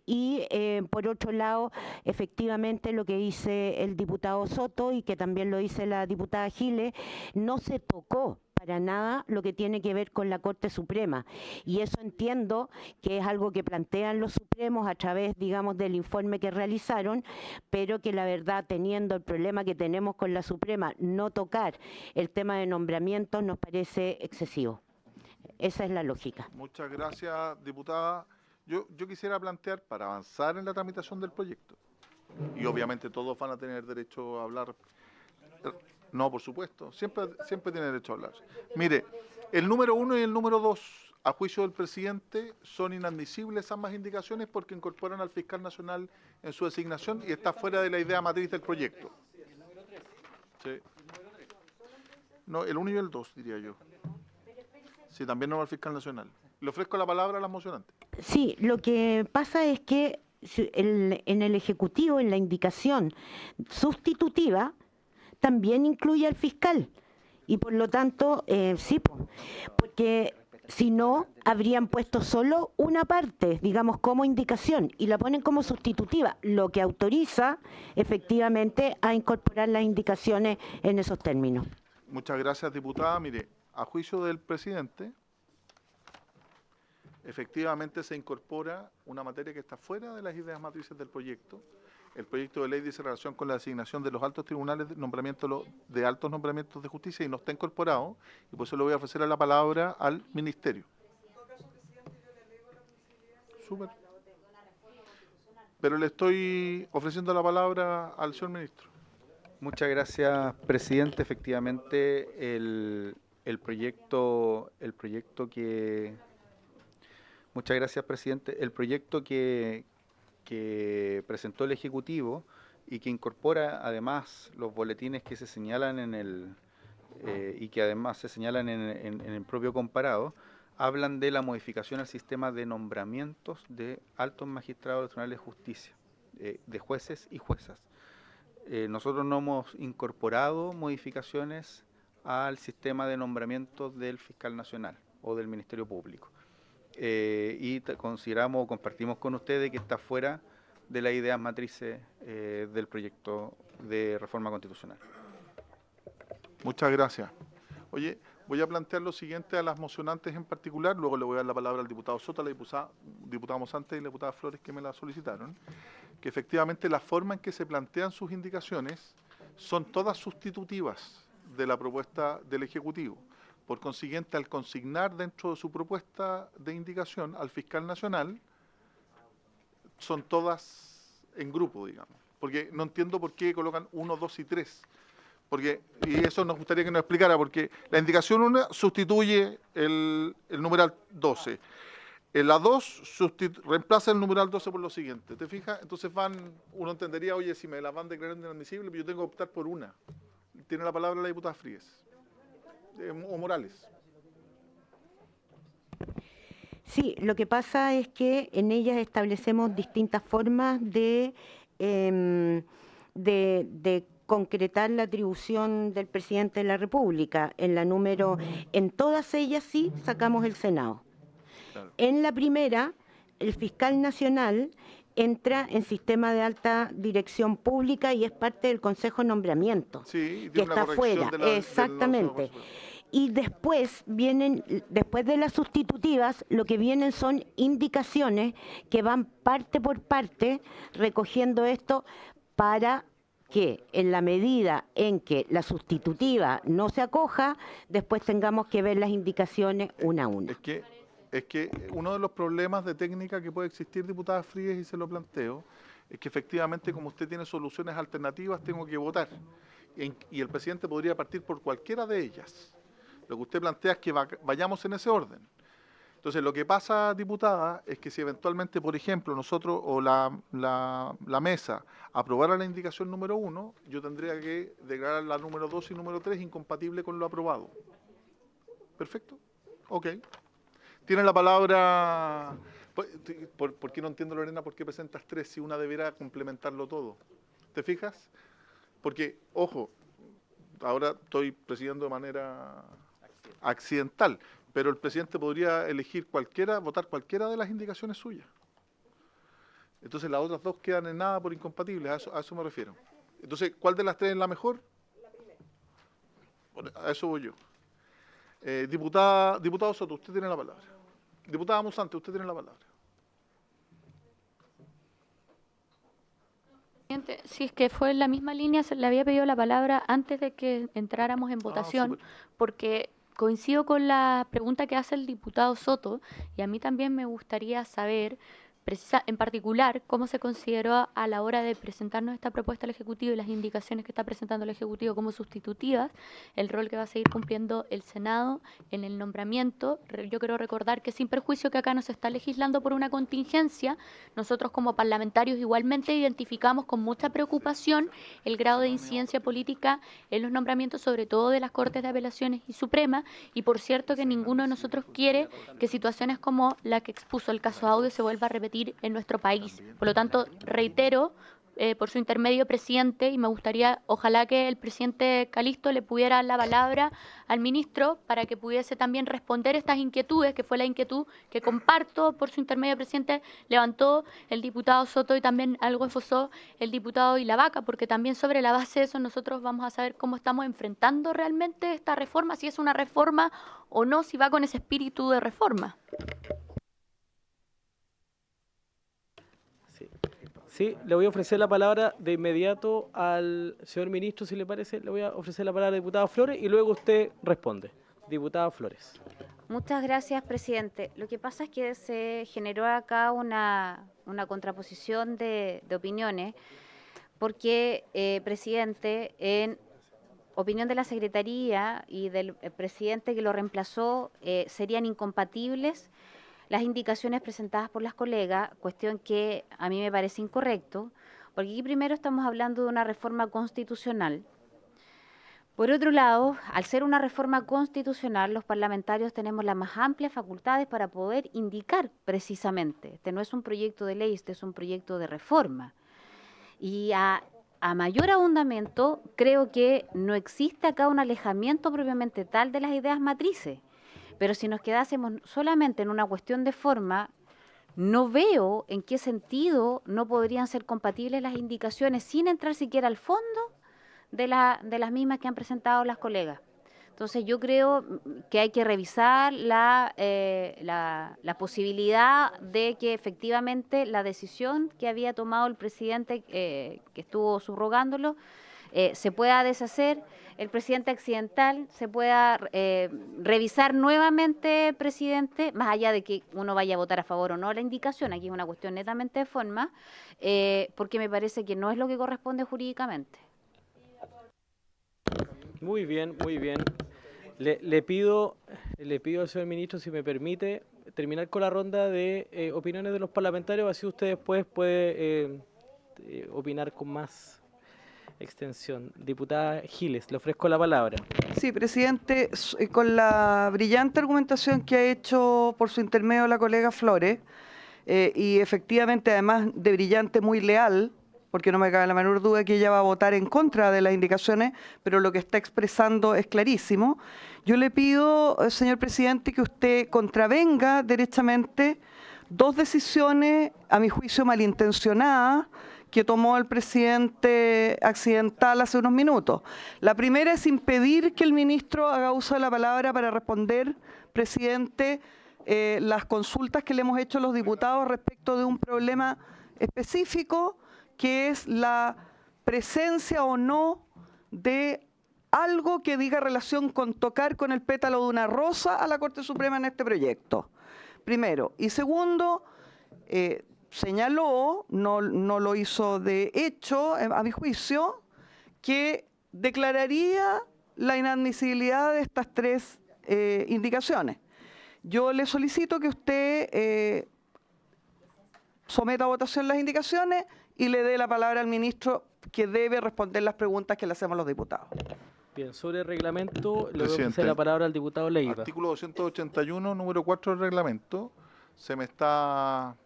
Y por otro lado, efectivamente lo que dice el diputado Soto y que también lo dice la diputada Giles, no se tocó para nada lo que tiene que ver con la Corte Suprema, y eso entiendo que es algo que plantean los Supremos a través, digamos, del informe que realizaron, pero que la verdad, teniendo el problema que tenemos con la Suprema, no tocar el tema de nombramientos nos parece excesivo. Esa es la lógica. Muchas gracias, diputada. Yo quisiera plantear, para avanzar en la tramitación del proyecto, y obviamente todos van a tener derecho a hablar. No, por supuesto, siempre tiene derecho a hablar. Mire, el número 1 y el número 2, a juicio del presidente, son inadmisibles ambas indicaciones porque incorporan al fiscal nacional en su designación y está fuera de la idea matriz del proyecto. Sí. No, el 1 y el 2, diría yo. Sí, también no al fiscal nacional. Le ofrezco la palabra a las mocionantes. Sí, lo que pasa es que en el Ejecutivo, en la indicación sustitutiva, también incluye al fiscal, y por lo tanto, sí, porque si no, habrían puesto solo una parte, digamos, como indicación, y la ponen como sustitutiva, lo que autoriza efectivamente a incorporar las indicaciones en esos términos. Muchas gracias, diputada. Mire, a juicio del presidente, efectivamente se incorpora una materia que está fuera de las ideas matrices del proyecto. El proyecto de ley dice relación con la designación de los altos tribunales de altos nombramientos de justicia y no está incorporado, y por eso le voy a ofrecer la palabra al ministerio. Súper. Pero le estoy ofreciendo la palabra al señor ministro. Muchas gracias, presidente. Efectivamente, el proyecto que... Muchas gracias, presidente. El proyecto que presentó el Ejecutivo y que incorpora además los boletines que se señalan y que además se señalan en el propio comparado, hablan de la modificación al sistema de nombramientos de altos magistrados de tribunales de justicia, de jueces y juezas. Nosotros no hemos incorporado modificaciones al sistema de nombramientos del fiscal nacional o del Ministerio Público. Y consideramos o compartimos con ustedes que está fuera de las ideas matrices del proyecto de reforma constitucional. Muchas gracias. Oye, voy a plantear lo siguiente a las mocionantes en particular, luego le voy a dar la palabra al diputado Soto, a la diputada Mosante y la diputada Flores que me la solicitaron, que efectivamente la forma en que se plantean sus indicaciones son todas sustitutivas de la propuesta del Ejecutivo. Por consiguiente, al consignar dentro de su propuesta de indicación al fiscal nacional, son todas en grupo, digamos. Porque no entiendo por qué colocan 1, 2 y 3. Y eso nos gustaría que nos explicara, porque la indicación 1 sustituye el numeral 12. La 2 reemplaza el numeral 12 por lo siguiente. ¿Te fijas? Entonces uno entendería, oye, si me la van declarando inadmisible, yo tengo que optar por una. Tiene la palabra la diputada Fríes. O Morales. Sí, lo que pasa es que en ellas establecemos distintas formas de concretar la atribución del presidente de la República. En todas ellas sí sacamos el Senado. Claro. En la primera, el fiscal nacional entra en sistema de alta dirección pública y es parte del Consejo de Nombramiento, Sí, que está fuera. Exactamente. Y después después de las sustitutivas, lo que vienen son indicaciones que van parte por parte recogiendo esto para que en la medida en que la sustitutiva no se acoja, después tengamos que ver las indicaciones una a una. Es que uno de los problemas de técnica que puede existir, diputada Fríes, y se lo planteo, es que efectivamente como usted tiene soluciones alternativas, tengo que votar. Y el presidente podría partir por cualquiera de ellas. Lo que usted plantea es que vayamos en ese orden. Entonces, lo que pasa, diputada, es que si eventualmente, por ejemplo, nosotros o la mesa aprobara la indicación número 1, yo tendría que declarar la número 2 y número 3 incompatible con lo aprobado. ¿Perfecto? Ok. Tiene la palabra... ¿Por qué no entiendo, Lorena, por qué presentas 3 si una deberá complementarlo todo? ¿Te fijas? Porque, ojo, ahora estoy presidiendo de manera accidental, pero el presidente podría elegir votar cualquiera de las indicaciones suyas. Entonces las otras 2 quedan en nada por incompatibles, a eso me refiero. Entonces, ¿cuál de las 3 es la mejor? Bueno, a eso voy yo. Diputado Soto, usted tiene la palabra. Diputada Mosante, usted tiene la palabra. Si es que fue en la misma línea, se le había pedido la palabra antes de que entráramos en votación, porque coincido con la pregunta que hace el diputado Soto, y a mí también me gustaría saber, en particular, cómo se consideró a la hora de presentarnos esta propuesta al Ejecutivo y las indicaciones que está presentando el Ejecutivo como sustitutivas, el rol que va a seguir cumpliendo el Senado en el nombramiento. Yo quiero recordar que sin perjuicio que acá no se está legislando por una contingencia, nosotros como parlamentarios igualmente identificamos con mucha preocupación el grado de incidencia política en los nombramientos, sobre todo de las Cortes de Apelaciones y Suprema, y por cierto que ninguno de nosotros quiere que situaciones como la que expuso el caso Audio se vuelva a repetir en nuestro país. Por lo tanto, reitero por su intermedio, presidente, y me gustaría, ojalá que el presidente Calisto le pudiera dar la palabra al ministro para que pudiese también responder estas inquietudes, que fue la inquietud que comparto por su intermedio, presidente, levantó el diputado Soto y también algo esbozó el diputado Ilavaca, porque también sobre la base de eso nosotros vamos a saber cómo estamos enfrentando realmente esta reforma, si es una reforma o no, si va con ese espíritu de reforma. Sí, le voy a ofrecer la palabra de inmediato al señor ministro, si le parece. Le voy a ofrecer la palabra a la diputada Flores y luego usted responde. Diputada Flores. Muchas gracias, presidente. Lo que pasa es que se generó acá una contraposición de opiniones, porque, presidente, en opinión de la Secretaría y del presidente que lo reemplazó, serían incompatibles las indicaciones presentadas por las colegas, cuestión que a mí me parece incorrecto, porque aquí primero estamos hablando de una reforma constitucional. Por otro lado, al ser una reforma constitucional, los parlamentarios tenemos las más amplias facultades para poder indicar precisamente. Este no es un proyecto de ley, este es un proyecto de reforma. Y a mayor ahondamiento, creo que no existe acá un alejamiento propiamente tal de las ideas matrices. Pero si nos quedásemos solamente en una cuestión de forma, no veo en qué sentido no podrían ser compatibles las indicaciones sin entrar siquiera al fondo de las mismas que han presentado las colegas. Entonces yo creo que hay que revisar la posibilidad de que efectivamente la decisión que había tomado el presidente, que estuvo subrogándolo, se pueda deshacer, el presidente accidental se pueda revisar nuevamente, presidente, más allá de que uno vaya a votar a favor o no la indicación, aquí es una cuestión netamente de forma, porque me parece que no es lo que corresponde jurídicamente. Muy bien, muy bien. Le pido al señor ministro, si me permite, terminar con la ronda de opiniones de los parlamentarios, así usted después puede opinar con más extensión. Diputada Giles, le ofrezco la palabra. Sí, presidente, con la brillante argumentación que ha hecho por su intermedio la colega Flores, y efectivamente además de brillante, muy leal, porque no me cabe la menor duda que ella va a votar en contra de las indicaciones, pero lo que está expresando es clarísimo. Yo le pido, señor presidente, que usted contravenga derechamente dos decisiones, a mi juicio malintencionadas, que tomó el presidente accidental hace unos minutos. La primera es impedir que el ministro haga uso de la palabra para responder, presidente, las consultas que le hemos hecho a los diputados respecto de un problema específico, que es la presencia o no de algo que diga relación con tocar con el pétalo de una rosa a la Corte Suprema en este proyecto. Primero. Y segundo, señaló, no lo hizo de hecho, a mi juicio, que declararía la inadmisibilidad de estas tres indicaciones. Yo le solicito que usted someta a votación las indicaciones y le dé la palabra al ministro, que debe responder las preguntas que le hacemos los diputados. Bien, sobre el reglamento, le voy a ofrecer la palabra al diputado Leiva. Artículo 281, número 4 del reglamento, se me está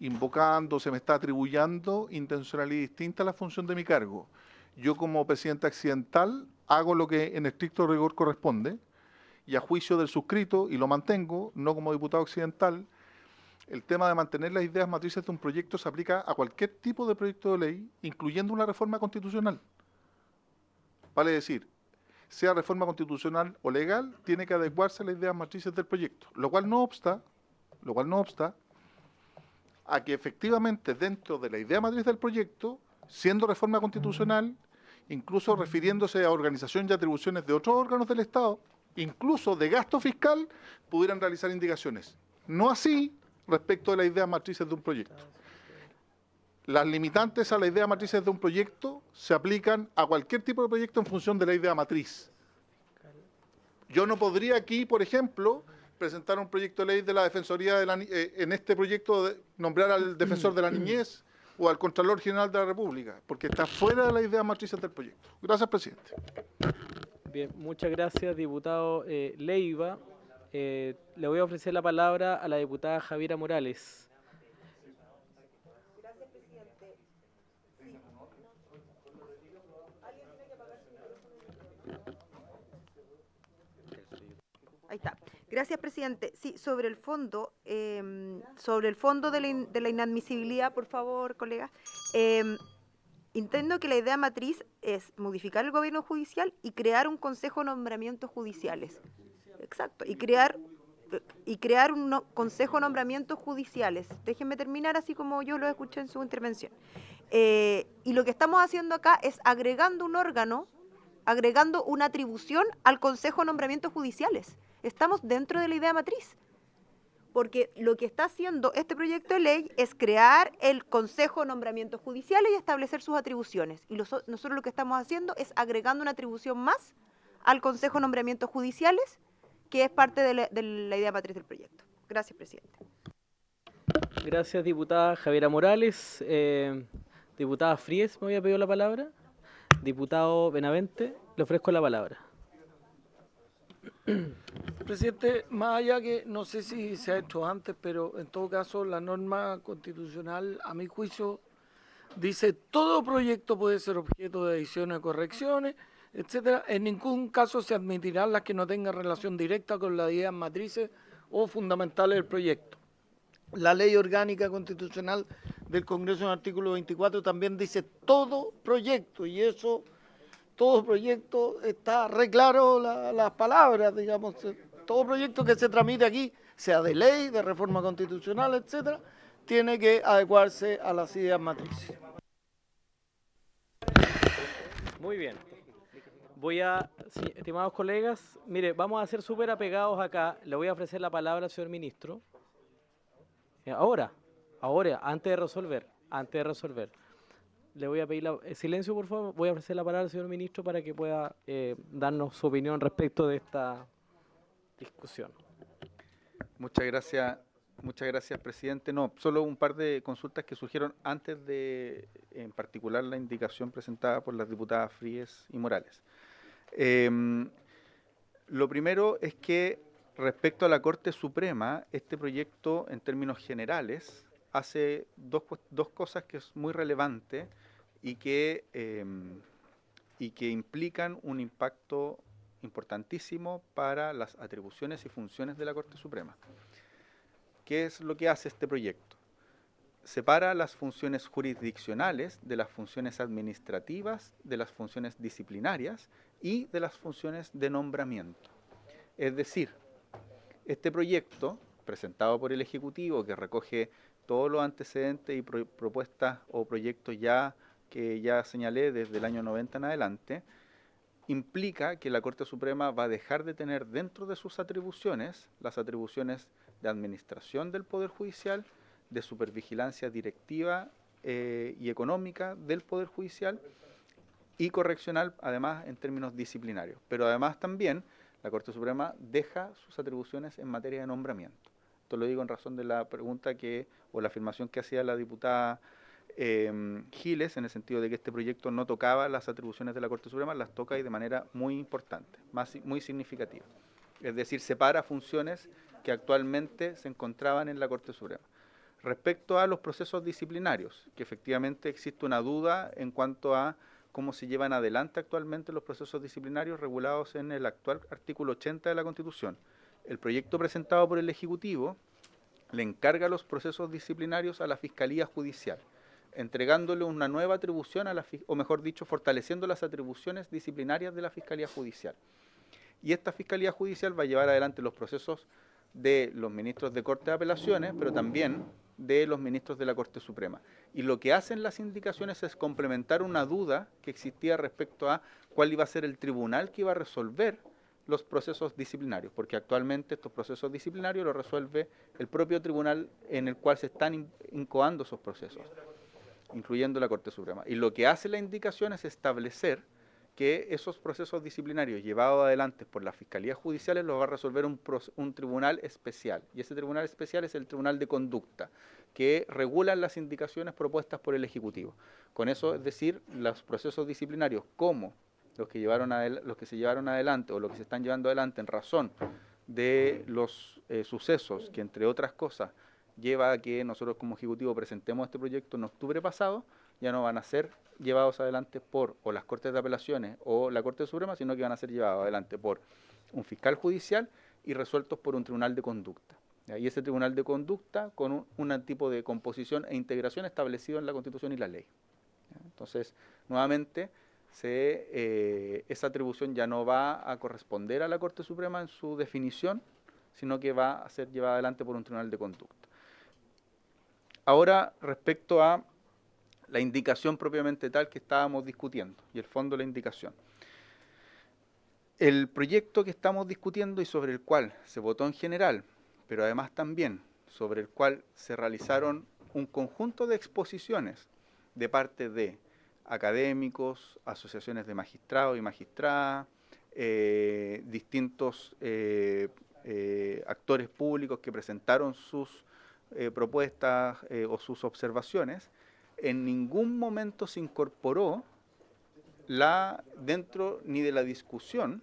invocando, se me está atribuyendo intencionalidad distinta a la función de mi cargo. Yo como presidente accidental hago lo que en estricto rigor corresponde, y a juicio del suscrito, y lo mantengo, no como diputado accidental, el tema de mantener las ideas matrices de un proyecto se aplica a cualquier tipo de proyecto de ley, incluyendo una reforma constitucional. Vale decir, sea reforma constitucional o legal, tiene que adecuarse a las ideas matrices del proyecto, lo cual no obsta a que efectivamente dentro de la idea matriz del proyecto, siendo reforma constitucional, incluso refiriéndose a organización y atribuciones de otros órganos del Estado, incluso de gasto fiscal, pudieran realizar indicaciones. No así respecto de las ideas matrices de un proyecto. Las limitantes a las ideas matrices de un proyecto se aplican a cualquier tipo de proyecto en función de la idea matriz. Yo no podría aquí, por ejemplo, presentar un proyecto de ley de la Defensoría en este proyecto nombrar al defensor de la niñez o al Contralor General de la República, porque está fuera de las ideas matrices del proyecto. Gracias, presidente. Bien, muchas gracias, diputado Leiva. Le voy a ofrecer la palabra a la diputada Javiera Morales. Gracias, presidente. Ahí está. Gracias, presidente. Sí, sobre el fondo de la inadmisibilidad, por favor, colega. Entiendo que la idea matriz es modificar el gobierno judicial y crear un consejo de nombramientos judiciales. Exacto, y crear un consejo de nombramientos judiciales. Déjenme terminar así como yo lo escuché en su intervención. Y lo que estamos haciendo acá es agregando un órgano, agregando una atribución al consejo de nombramientos judiciales. Estamos dentro de la idea matriz. Porque lo que está haciendo este proyecto de ley es crear el Consejo de Nombramientos Judiciales y establecer sus atribuciones. Y nosotros lo que estamos haciendo es agregando una atribución más al Consejo de Nombramientos Judiciales, que es parte de la idea matriz del proyecto. Gracias, presidente. Gracias, diputada Javiera Morales. Diputada Fries, me había pedido la palabra. Diputado Benavente, le ofrezco la palabra. Presidente, más allá que no sé si se ha hecho antes, pero en todo caso la norma constitucional, a mi juicio, dice todo proyecto puede ser objeto de ediciones o correcciones, etcétera. En ningún caso se admitirán las que no tengan relación directa con las ideas matrices o fundamentales del proyecto. La ley orgánica constitucional del Congreso en el artículo 24 también dice todo proyecto, y eso todo proyecto, está re claro las palabras, digamos, todo proyecto que se tramite aquí, sea de ley, de reforma constitucional, etcétera, tiene que adecuarse a las ideas matrices. Muy bien. Estimados colegas, mire, vamos a ser súper apegados acá. Le voy a ofrecer la palabra al señor ministro. Ahora, antes de resolver. Le voy a pedir silencio, por favor. Voy a ofrecer la palabra al señor ministro para que pueda darnos su opinión respecto de esta discusión. Muchas gracias, presidente. No, solo un par de consultas que surgieron antes de, en particular, la indicación presentada por las diputadas Fríes y Morales. Lo primero es que respecto a la Corte Suprema, este proyecto, en términos generales, hace dos cosas que es muy relevante y que implican un impacto importantísimo para las atribuciones y funciones de la Corte Suprema. ¿Qué es lo que hace este proyecto? Separa las funciones jurisdiccionales de las funciones administrativas, de las funciones disciplinarias y de las funciones de nombramiento. Es decir, este proyecto, presentado por el Ejecutivo, que recoge todos los antecedentes y propuestas o proyectos que ya señalé desde el año 90 en adelante, implica que la Corte Suprema va a dejar de tener dentro de sus atribuciones las atribuciones de administración del Poder Judicial, de supervigilancia directiva y económica del Poder Judicial y correccional, además, en términos disciplinarios. Pero además también la Corte Suprema deja sus atribuciones en materia de nombramiento. Esto lo digo en razón de la pregunta o la afirmación que hacía la diputada Giles, en el sentido de que este proyecto no tocaba las atribuciones de la Corte Suprema, las toca y de manera muy importante, muy significativa. Es decir, separa funciones que actualmente se encontraban en la Corte Suprema. Respecto a los procesos disciplinarios, que efectivamente existe una duda en cuanto a cómo se llevan adelante actualmente los procesos disciplinarios regulados en el actual artículo 80 de la Constitución. El proyecto presentado por el Ejecutivo le encarga los procesos disciplinarios a la Fiscalía Judicial, entregándole una nueva atribución o mejor dicho, fortaleciendo las atribuciones disciplinarias de la Fiscalía Judicial. Y esta Fiscalía Judicial va a llevar adelante los procesos de los ministros de Corte de Apelaciones, pero también de los ministros de la Corte Suprema. Y lo que hacen las indicaciones es complementar una duda que existía respecto a cuál iba a ser el tribunal que iba a resolver los procesos disciplinarios, porque actualmente estos procesos disciplinarios los resuelve el propio tribunal en el cual se están incoando esos procesos, incluyendo la Corte Suprema. Y lo que hace la indicación es establecer que esos procesos disciplinarios llevados adelante por las fiscalías judiciales los va a resolver un tribunal especial. Y ese tribunal especial es el Tribunal de Conducta, que regula las indicaciones propuestas por el Ejecutivo. Con eso, es decir, los procesos disciplinarios como los que se llevaron adelante o los que se están llevando adelante en razón de los sucesos que, entre otras cosas, lleva a que nosotros como Ejecutivo presentemos este proyecto en octubre pasado, ya no van a ser llevados adelante por o las Cortes de Apelaciones o la Corte Suprema, sino que van a ser llevados adelante por un fiscal judicial y resueltos por un tribunal de conducta. Y ese tribunal de conducta con un tipo de composición e integración establecido en la Constitución y la ley. Entonces, nuevamente, esa atribución ya no va a corresponder a la Corte Suprema en su definición, sino que va a ser llevada adelante por un tribunal de conducta. Ahora, respecto a la indicación propiamente tal que estábamos discutiendo y el fondo de la indicación. El proyecto que estamos discutiendo y sobre el cual se votó en general, pero además también sobre el cual se realizaron un conjunto de exposiciones de parte de académicos, asociaciones de magistrados y magistradas, distintos actores públicos que presentaron sus propuestas o sus observaciones, en ningún momento se incorporó dentro ni de la discusión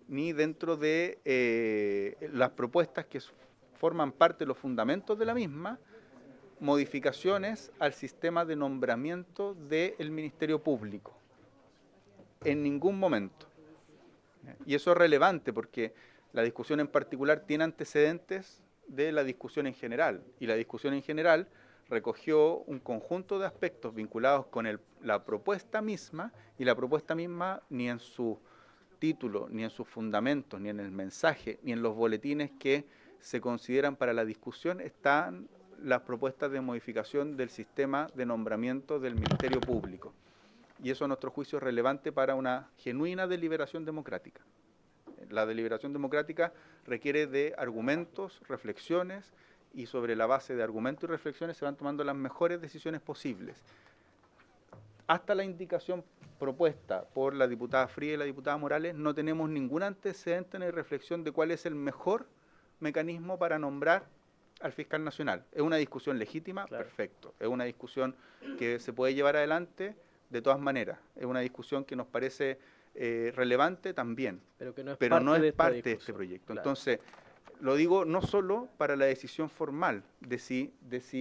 ni dentro de las propuestas que forman parte de los fundamentos de la misma, modificaciones al sistema de nombramiento del Ministerio Público. En ningún momento. Y eso es relevante porque la discusión en particular tiene antecedentes de la discusión en general, y la discusión en general recogió un conjunto de aspectos vinculados con la propuesta misma, y la propuesta misma ni en su título, ni en sus fundamentos, ni en el mensaje, ni en los boletines que se consideran para la discusión están las propuestas de modificación del sistema de nombramiento del Ministerio Público. Y eso a nuestro juicio es relevante para una genuina deliberación democrática. La deliberación democrática requiere de argumentos, reflexiones, y sobre la base de argumentos y reflexiones se van tomando las mejores decisiones posibles. Hasta la indicación propuesta por la diputada Fría y la diputada Morales, no tenemos ningún antecedente ni reflexión de cuál es el mejor mecanismo para nombrar al fiscal nacional. ¿Es una discusión legítima? Claro. Perfecto. ¿Es una discusión que se puede llevar adelante? De todas maneras. ¿Es una discusión que nos parece relevante? También. Pero que no es parte de este proyecto. Claro. Entonces, lo digo no solo para la decisión formal de si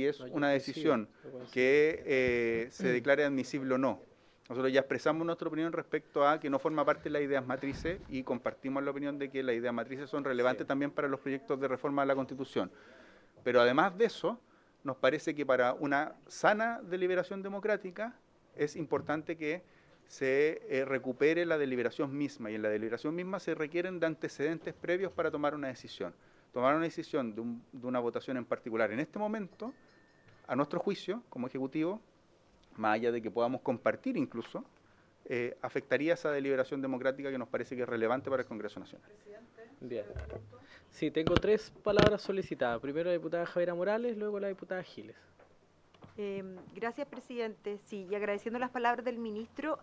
es una decisión que se declare admisible o no. Nosotros ya expresamos nuestra opinión respecto a que no forma parte de las ideas matrices y compartimos la opinión de que las ideas matrices son relevantes también para los proyectos de reforma de la Constitución. Pero además de eso, nos parece que para una sana deliberación democrática es importante que se recupere la deliberación misma, y en la deliberación misma se requieren de antecedentes previos para tomar una decisión. Tomar una decisión de una votación en particular en este momento, a nuestro juicio, como Ejecutivo, más allá de que podamos compartir incluso, afectaría esa deliberación democrática que nos parece que es relevante para el Congreso Nacional. Bien. Sí, tengo 3 palabras solicitadas. Primero la diputada Javiera Morales, luego la diputada Giles. Gracias, presidente. Sí, y agradeciendo las palabras del ministro,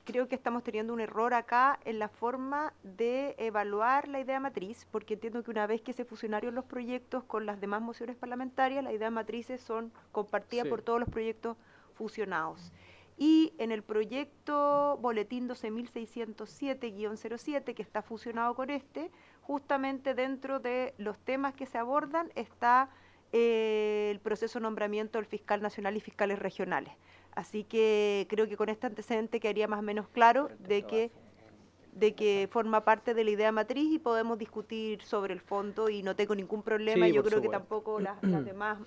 creo que estamos teniendo un error acá en la forma de evaluar la idea matriz, porque entiendo que una vez que se fusionaron los proyectos con las demás mociones parlamentarias, las ideas matrices son compartidas por todos los proyectos fusionados. Y en el proyecto Boletín 12.607-07, que está fusionado con este, justamente dentro de los temas que se abordan está el proceso de nombramiento del fiscal nacional y fiscales regionales. Así que creo que con este antecedente quedaría más o menos claro de que forma parte de la idea matriz y podemos discutir sobre el fondo y no tengo ningún problema. Yo creo que tampoco las demás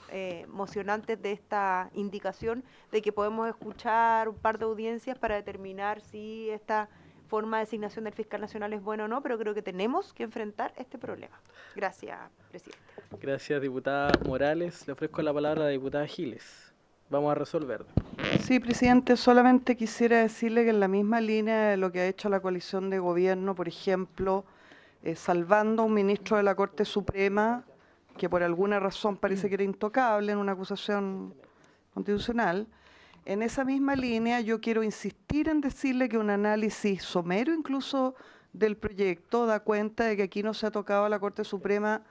mocionantes de esta indicación de que podemos escuchar un par de audiencias para determinar si esta forma de designación del fiscal nacional es buena o no, pero creo que tenemos que enfrentar este problema. Gracias, presidente. Gracias, diputada Morales. Le ofrezco la palabra a la diputada Giles. Vamos a resolver. Sí, presidente, solamente quisiera decirle que en la misma línea de lo que ha hecho la coalición de gobierno, por ejemplo, salvando a un ministro de la Corte Suprema, que por alguna razón parece que era intocable en una acusación constitucional, en esa misma línea yo quiero insistir en decirle que un análisis somero incluso del proyecto da cuenta de que aquí no se ha tocado a la Corte Suprema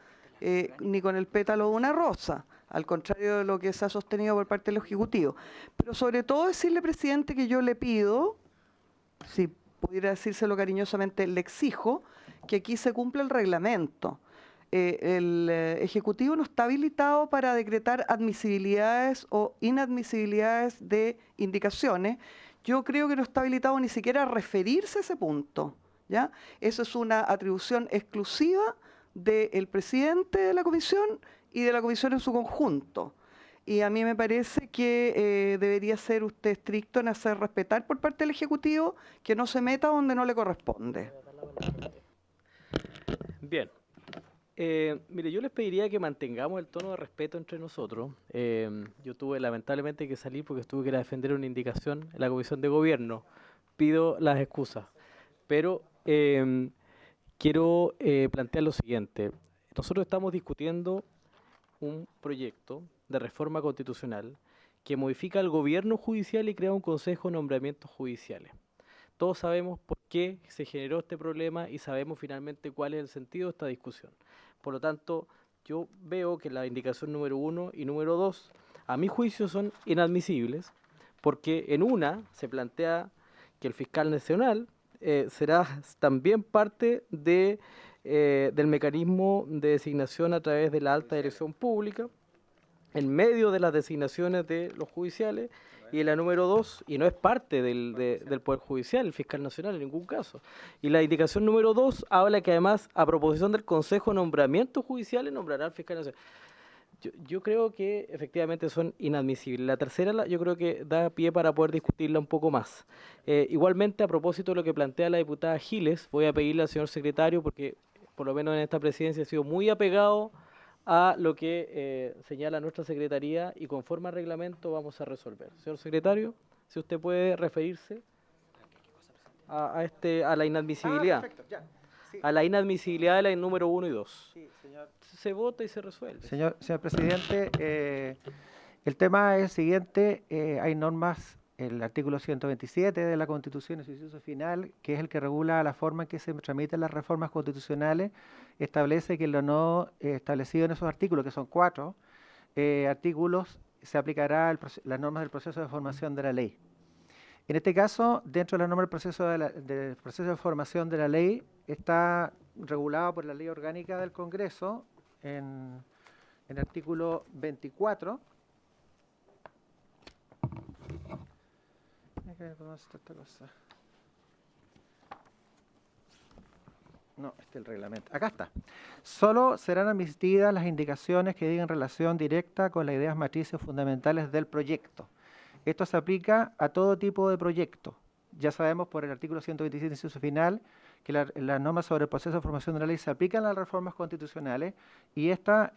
ni con el pétalo de una rosa, al contrario de lo que se ha sostenido por parte del Ejecutivo. Pero sobre todo decirle, presidente, que yo le pido, si pudiera decírselo cariñosamente, le exijo que aquí se cumpla el reglamento. El Ejecutivo no está habilitado para decretar admisibilidades o inadmisibilidades de indicaciones. Yo creo que no está habilitado ni siquiera a referirse a ese punto, ¿ya? Eso es una atribución exclusiva del presidente de la comisión y de la comisión en su conjunto. Y a mí me parece que debería ser usted estricto en hacer respetar por parte del Ejecutivo que no se meta donde no le corresponde. Bien. Mire, yo les pediría que mantengamos el tono de respeto entre nosotros. Yo tuve lamentablemente que salir porque tuve que ir a defender una indicación en la Comisión de Gobierno. Pido las excusas. Pero quiero plantear lo siguiente. Nosotros estamos discutiendo un proyecto de reforma constitucional que modifica el gobierno judicial y crea un consejo de nombramientos judiciales. Todos sabemos por qué se generó este problema y sabemos finalmente cuál es el sentido de esta discusión. Por lo tanto, yo veo que la indicación número 1 y número 2, a mi juicio, son inadmisibles, porque en una se plantea que el fiscal nacional será también parte del mecanismo de designación a través de la alta dirección pública, en medio de las designaciones de los judiciales, y la número 2, y no es parte del Poder Judicial, el fiscal nacional en ningún caso. Y la indicación número 2 habla que además, a proposición del Consejo de Nombramientos Judiciales, nombrará al fiscal nacional. Yo creo que efectivamente son inadmisibles. La tercera yo creo que da pie para poder discutirla un poco más. Igualmente, a propósito de lo que plantea la diputada Giles, voy a pedirle al señor secretario, porque por lo menos en esta presidencia ha sido muy apegado a lo que señala nuestra secretaría y conforme al reglamento vamos a resolver. Señor secretario, si usted puede referirse a la inadmisibilidad. Perfecto, ya. Sí. A la inadmisibilidad de la número 1 y 2. Sí, señor. Se vota y se resuelve. Señor presidente, el tema es el siguiente. Hay normas, el artículo 127 de la Constitución, en su inciso final, que es el que regula la forma en que se tramiten las reformas constitucionales, establece que lo no establecido en esos artículos, que son 4 artículos, se aplicará las normas del proceso de formación de la ley. En este caso, dentro de la norma del proceso de formación de la ley, está regulado por la ley orgánica del Congreso en el artículo 24. ¿Dónde está esta cosa? No, este es el reglamento. Acá está. Solo serán admitidas las indicaciones que digan relación directa con las ideas matrices fundamentales del proyecto. Esto se aplica a todo tipo de proyecto. Ya sabemos por el artículo 127, inciso final, que las normas sobre el proceso de formación de la ley se aplican a las reformas constitucionales y esta,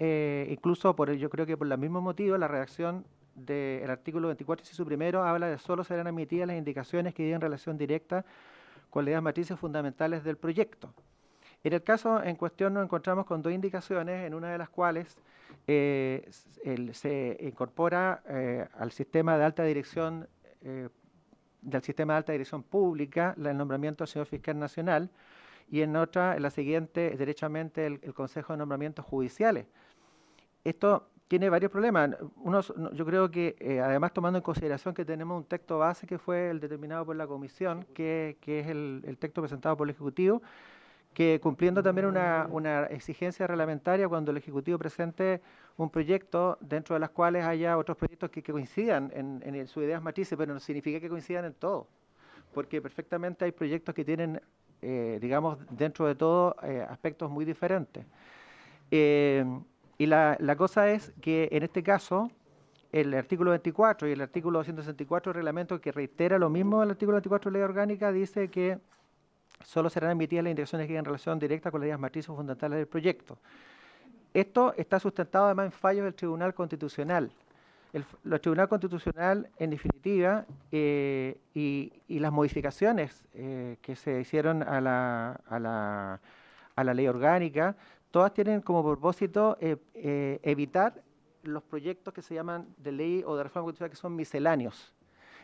incluso yo creo que por el mismo motivo, la redacción del artículo 24, inciso primero, habla de solo serán admitidas las indicaciones que digan relación directa con las ideas matrices fundamentales del proyecto. En el caso en cuestión nos encontramos con 2 indicaciones, en una de las cuales se incorpora al sistema de alta dirección del sistema de alta dirección pública el nombramiento del señor fiscal nacional y en otra, en la siguiente, derechamente el Consejo de Nombramientos Judiciales. Esto tiene varios problemas. Yo creo que además tomando en consideración que tenemos un texto base que fue el determinado por la Comisión, que es el texto presentado por el Ejecutivo, que cumpliendo también una exigencia reglamentaria cuando el Ejecutivo presente un proyecto dentro de las cuales haya otros proyectos que coincidan en sus ideas matrices, pero no significa que coincidan en todo, porque perfectamente hay proyectos que tienen, digamos, dentro de todo, aspectos muy diferentes. Y la cosa es que en este caso, el artículo 24 y el artículo 264 del reglamento, que reitera lo mismo del artículo 24 de la ley orgánica, dice que solo serán emitidas las indicaciones que en relación directa con las ideas matrices fundamentales del proyecto. Esto está sustentado además en fallos del Tribunal Constitucional. El Tribunal Constitucional, en definitiva, y las modificaciones que se hicieron a la ley orgánica, todas tienen como propósito evitar los proyectos que se llaman de ley o de reforma constitucional que son misceláneos,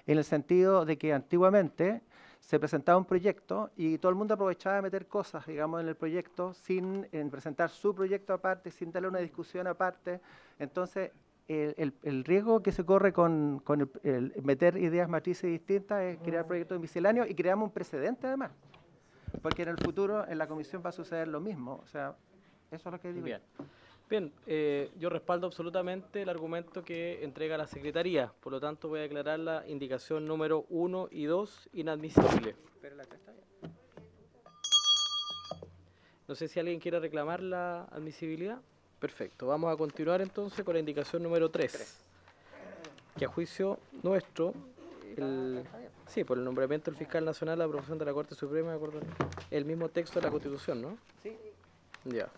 en el sentido de que antiguamente se presentaba un proyecto y todo el mundo aprovechaba de meter cosas, digamos, en el proyecto sin presentar su proyecto aparte, sin darle una discusión aparte. Entonces, el riesgo que se corre con el meter ideas matrices distintas es crear proyectos misceláneos y creamos un precedente además, porque en el futuro en la comisión va a suceder lo mismo. O sea, eso es lo que digo. Bien, yo respaldo absolutamente el argumento que entrega la Secretaría, por lo tanto voy a declarar la indicación número 1 y 2 inadmisible. No sé si alguien quiere reclamar la admisibilidad. Perfecto, vamos a continuar entonces con la indicación número 3, que a juicio nuestro, por el nombramiento del fiscal nacional, la aprobación de la Corte Suprema, de acuerdo el mismo texto de la Constitución, ¿no? Sí. Ya.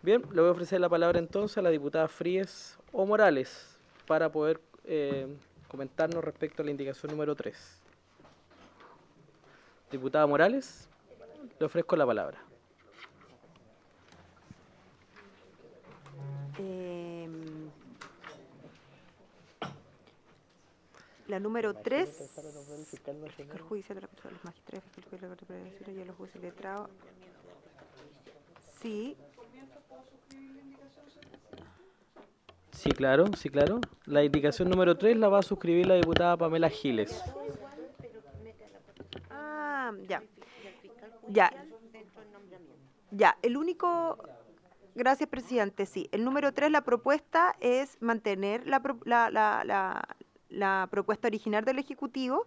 Bien, le voy a ofrecer la palabra entonces a la diputada Fríes o Morales para poder comentarnos respecto a la indicación número 3. Diputada Morales, le ofrezco la palabra. La número 3, fiscal judicial de la Corte de los Magistrados, fiscal de la Corte de los jueces letrados. Sí. Sí, claro. La indicación número 3 la va a suscribir la diputada Pamela Giles. Ya, el único... Gracias, presidente. Sí, el número 3, la propuesta es mantener la propuesta original del Ejecutivo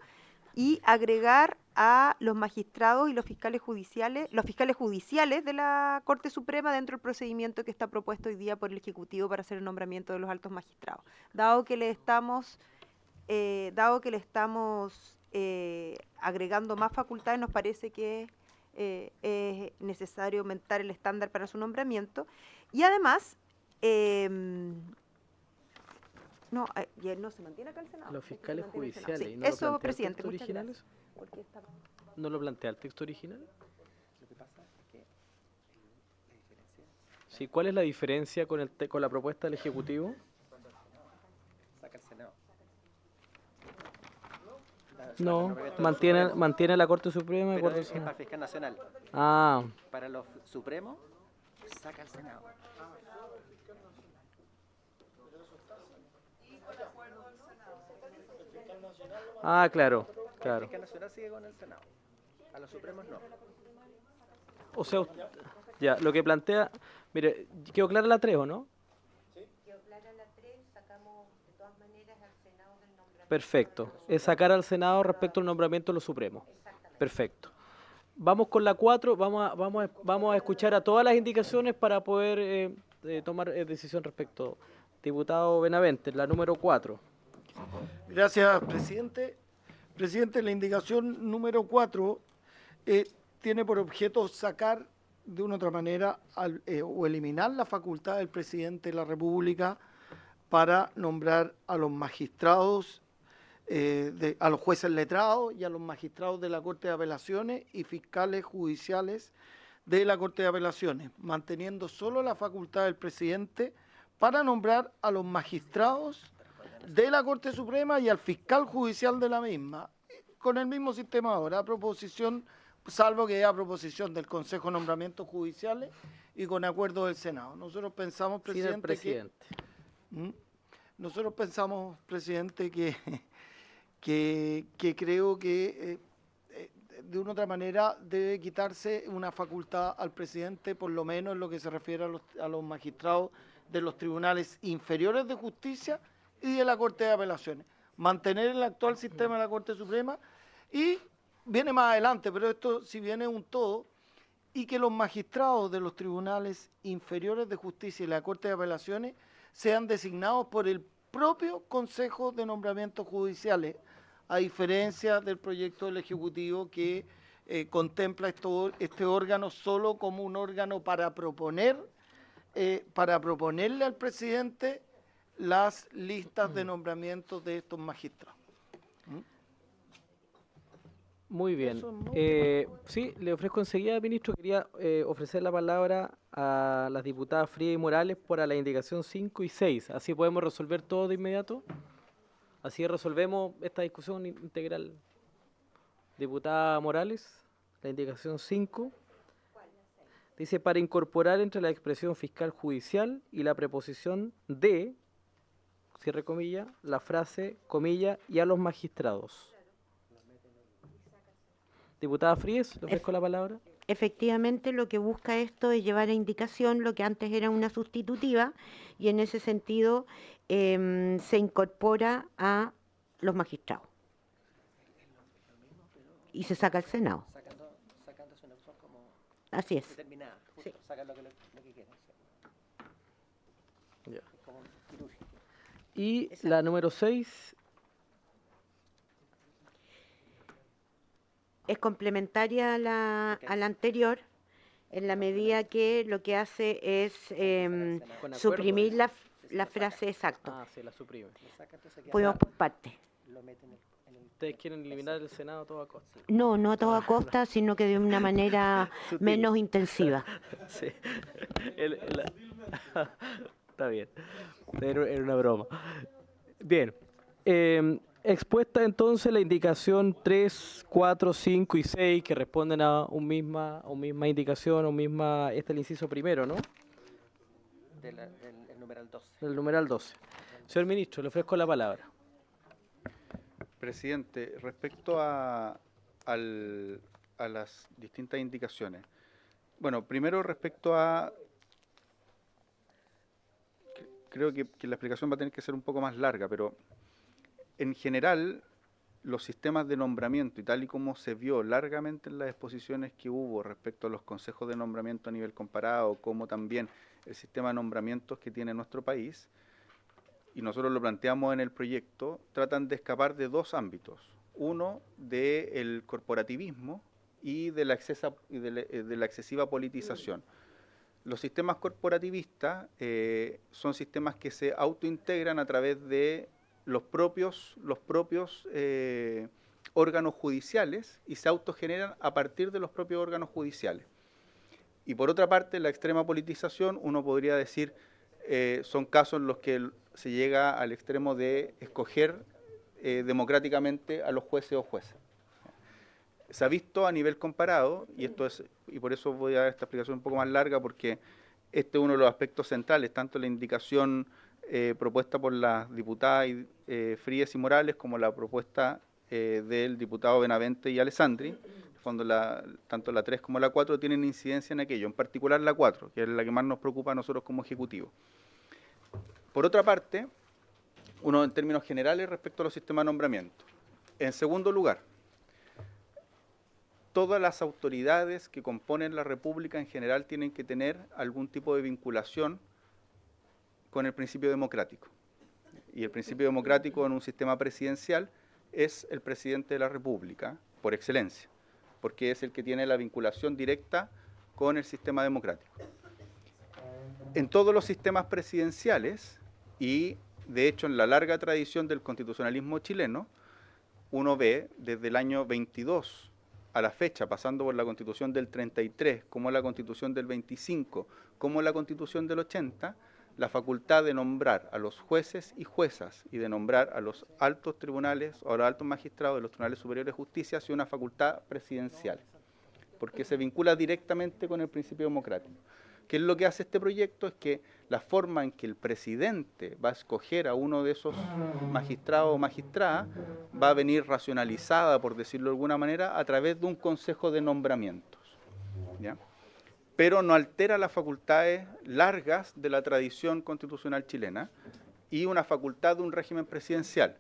y agregar a los magistrados y los fiscales judiciales de la Corte Suprema dentro del procedimiento que está propuesto hoy día por el Ejecutivo para hacer el nombramiento de los altos magistrados. Dado que le estamos agregando más facultades, nos parece que es necesario aumentar el estándar para su nombramiento. Y además, no se mantiene acá el Senado. Los fiscales judiciales. Sí, ¿Y no eso, lo plantea el presidente, texto muchas original gracias. eso? Porque está- ¿No lo plantea el texto original? Lo que pasa es que la diferencia Sí, ¿cuál es la diferencia con la propuesta del Ejecutivo? saca el Senado. No, mantiene la Corte Suprema. Pero Corte es para Suprema. el fiscal nacional. Ah, Para los supremos, saca el Senado. claro, El claro. fiscal nacional sigue con el Senado. A los supremos no. O sea, ya, lo que plantea, mire, quedó clara la 3, ¿o no? Perfecto. Es sacar al Senado respecto al nombramiento de los supremos. Perfecto. Vamos con la 4, vamos a escuchar a todas las indicaciones para poder tomar decisión respecto. Diputado Benavente, la número 4. Gracias, presidente. Presidente, la indicación número 4 tiene por objeto sacar de una u otra manera o eliminar la facultad del presidente de la República para nombrar a los magistrados, a los jueces letrados y a los magistrados de la Corte de Apelaciones y fiscales judiciales de la Corte de Apelaciones, manteniendo solo la facultad del presidente para nombrar a los magistrados de la Corte Suprema y al fiscal judicial de la misma, con el mismo sistema ahora, a proposición, salvo que a proposición del Consejo de Nombramientos Judiciales y con acuerdo del Senado. Nosotros pensamos, presidente, que creo que de una u otra manera debe quitarse una facultad al presidente, por lo menos en lo que se refiere a los magistrados de los tribunales inferiores de justicia y de la Corte de Apelaciones. Mantener el actual sistema de la Corte Suprema y viene más adelante, pero esto si viene un todo, y que los magistrados de los tribunales inferiores de justicia y la Corte de Apelaciones sean designados por el propio Consejo de Nombramientos Judiciales, a diferencia del proyecto del Ejecutivo que contempla este órgano solo como un órgano para proponerle al presidente las listas de nombramientos de estos magistrados. Muy bien. Sí, le ofrezco enseguida, ministro. Quería ofrecer la palabra a las diputadas Frías y Morales para la indicación 5 y 6. Así podemos resolver todo de inmediato. Así resolvemos esta discusión integral. Diputada Morales, la indicación 5. Dice, para incorporar entre la expresión fiscal judicial y la preposición de, cierre comilla, la frase, comilla, y a los magistrados. Diputada Fríes, le ofrezco la palabra. Efectivamente, lo que busca esto es llevar a indicación lo que antes era una sustitutiva y en ese sentido se incorpora a los magistrados y se saca al Senado. Sacándose una opción como Así es. determinada. Justo, Sí. sacar lo que quieran. Ya. Es como quirúrgico. Y la número 6. Es complementaria a la anterior, en la medida que lo que hace es Con acuerdo, suprimir dice. la frase exacta. Ah, sí, la suprime. Podemos por parte. Lo meten en el Ustedes quieren eliminar el Senado a toda costa. No, no a toda costa, sino que de una manera Sutil. menos intensiva. Sí. Está bien. Era una broma. Bien. Expuesta entonces la indicación 3, 4, 5 y 6 que responden a un misma indicación, este es el inciso primero, ¿no? del numeral 12. El numeral 12. Señor ministro, le ofrezco la palabra. Presidente, respecto a las distintas indicaciones. Bueno, primero respecto a... Creo que la explicación va a tener que ser un poco más larga, pero en general los sistemas de nombramiento y tal y como se vio largamente en las exposiciones que hubo respecto a los consejos de nombramiento a nivel comparado, como también el sistema de nombramientos que tiene nuestro país, y nosotros lo planteamos en el proyecto, tratan de escapar de dos ámbitos. Uno, del corporativismo y de la excesiva politización. Los sistemas corporativistas son sistemas que se autointegran a través de los propios órganos judiciales y se autogeneran a partir de los propios órganos judiciales. Y por otra parte, la extrema politización, uno podría decir, son casos en los que se llega al extremo de escoger democráticamente a los jueces o jueces. Se ha visto a nivel comparado, y por eso voy a dar esta explicación un poco más larga, porque este es uno de los aspectos centrales, tanto la indicación propuesta por las diputadas Frías y Morales como la propuesta del diputado Benavente y Alessandri. En el fondo, tanto la 3 como la 4 tienen incidencia en aquello, en particular la 4, que es la que más nos preocupa a nosotros como Ejecutivo. Por otra parte, uno en términos generales respecto a los sistemas de nombramiento. En segundo lugar, todas las autoridades que componen la República en general tienen que tener algún tipo de vinculación con el principio democrático. Y el principio democrático en un sistema presidencial es el presidente de la República, por excelencia, porque es el que tiene la vinculación directa con el sistema democrático. En todos los sistemas presidenciales, y de hecho en la larga tradición del constitucionalismo chileno, uno ve desde el año 22 a la fecha, pasando por la Constitución del 33, como la Constitución del 25, como la Constitución del 80, la facultad de nombrar a los jueces y juezas y de nombrar a los altos tribunales o a los altos magistrados de los tribunales superiores de justicia hacia una facultad presidencial, porque se vincula directamente con el principio democrático. ¿Qué es lo que hace este proyecto? Es que la forma en que el presidente va a escoger a uno de esos magistrados o magistradas va a venir racionalizada, por decirlo de alguna manera, a través de un consejo de nombramientos, ¿ya? Pero no altera las facultades largas de la tradición constitucional chilena y una facultad de un régimen presidencial.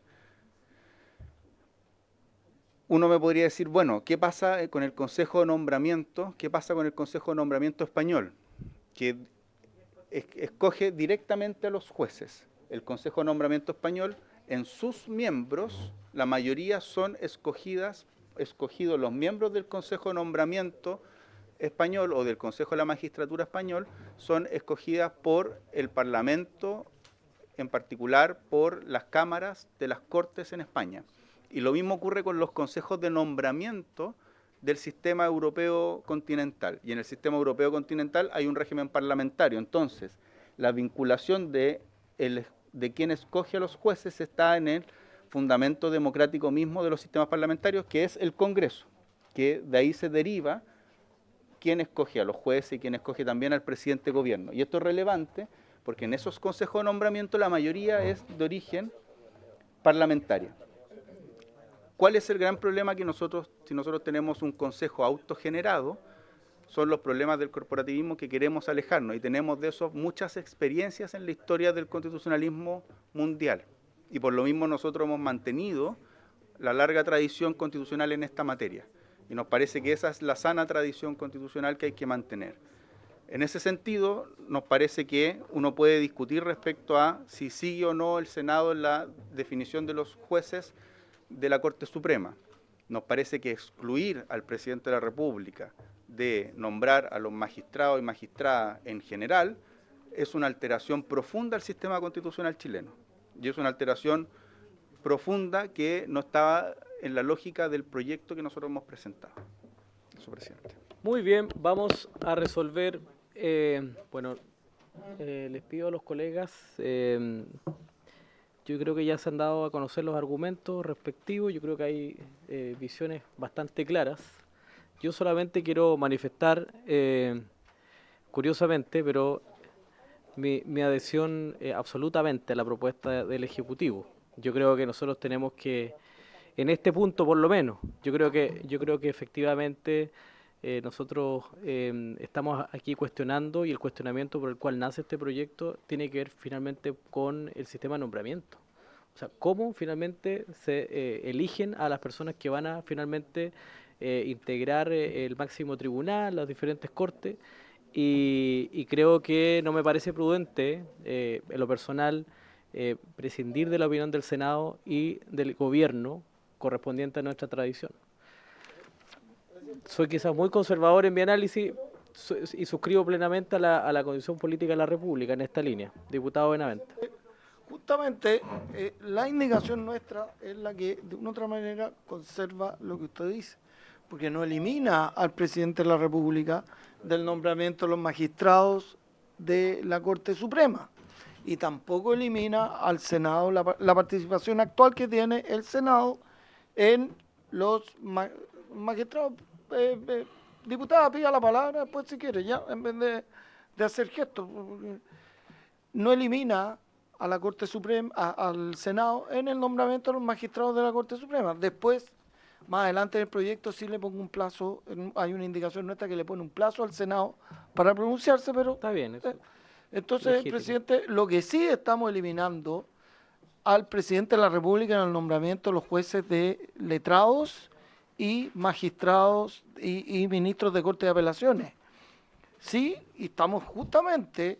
Uno me podría decir, bueno, ¿qué pasa con el Consejo de Nombramiento? ¿Qué pasa con el Consejo de Nombramiento español? Que escoge directamente a los jueces. El Consejo de Nombramiento español, en sus miembros, la mayoría son escogidos los miembros del Consejo de Nombramiento español o del Consejo de la Magistratura español, son escogidas por el Parlamento, en particular por las cámaras de las Cortes en España. Y lo mismo ocurre con los consejos de nombramiento del sistema europeo continental. Y en el sistema europeo continental hay un régimen parlamentario. Entonces, la vinculación de quien escoge a los jueces está en el fundamento democrático mismo de los sistemas parlamentarios, que es el Congreso, que de ahí se deriva quién escoge a los jueces y quién escoge también al presidente de gobierno. Y esto es relevante porque en esos consejos de nombramiento la mayoría es de origen parlamentario. ¿Cuál es el gran problema que si nosotros tenemos un consejo autogenerado? Son los problemas del corporativismo que queremos alejarnos, y tenemos de eso muchas experiencias en la historia del constitucionalismo mundial. Y por lo mismo nosotros hemos mantenido la larga tradición constitucional en esta materia. Y nos parece que esa es la sana tradición constitucional que hay que mantener. En ese sentido, nos parece que uno puede discutir respecto a si sigue o no el Senado en la definición de los jueces de la Corte Suprema. Nos parece que excluir al presidente de la República de nombrar a los magistrados y magistradas en general es una alteración profunda al sistema constitucional chileno. Y es una alteración profunda que no estaba en la lógica del proyecto que nosotros hemos presentado. Eso, presidente. Muy bien, vamos a resolver, les pido a los colegas, yo creo que ya se han dado a conocer los argumentos respectivos, yo creo que hay visiones bastante claras. Yo solamente quiero manifestar, curiosamente, pero mi adhesión absolutamente a la propuesta del Ejecutivo. Yo creo que nosotros tenemos que, en este punto por lo menos, yo creo que efectivamente nosotros estamos aquí cuestionando, y el cuestionamiento por el cual nace este proyecto tiene que ver finalmente con el sistema de nombramiento. O O sea, cómo finalmente se eligen a las personas que van a finalmente integrar el máximo tribunal, las diferentes cortes, y creo que no me parece prudente, en lo personal, prescindir de la opinión del Senado y del gobierno correspondiente a nuestra tradición. Soy quizás muy conservador en mi análisis y suscribo plenamente a la condición política de la República en esta línea. Diputado Benavente. Justamente la indicación nuestra es la que de una u otra manera conserva lo que usted dice, porque no elimina al presidente de la República del nombramiento de los magistrados de la Corte Suprema y tampoco elimina al Senado la participación actual que tiene el Senado en los magistrados. Diputada, pida la palabra después si quiere, ya, en vez de hacer gestos. No elimina a la Corte Suprema, al Senado, en el nombramiento de los magistrados de la Corte Suprema. Después, más adelante en el proyecto, sí le pongo un plazo, hay una indicación nuestra que le pone un plazo al Senado para pronunciarse, pero... Está bien. Entonces, presidente, lo que sí estamos eliminando al presidente de la República en el nombramiento de los jueces de letrados y magistrados y ministros de Corte de Apelaciones. Sí, y estamos justamente...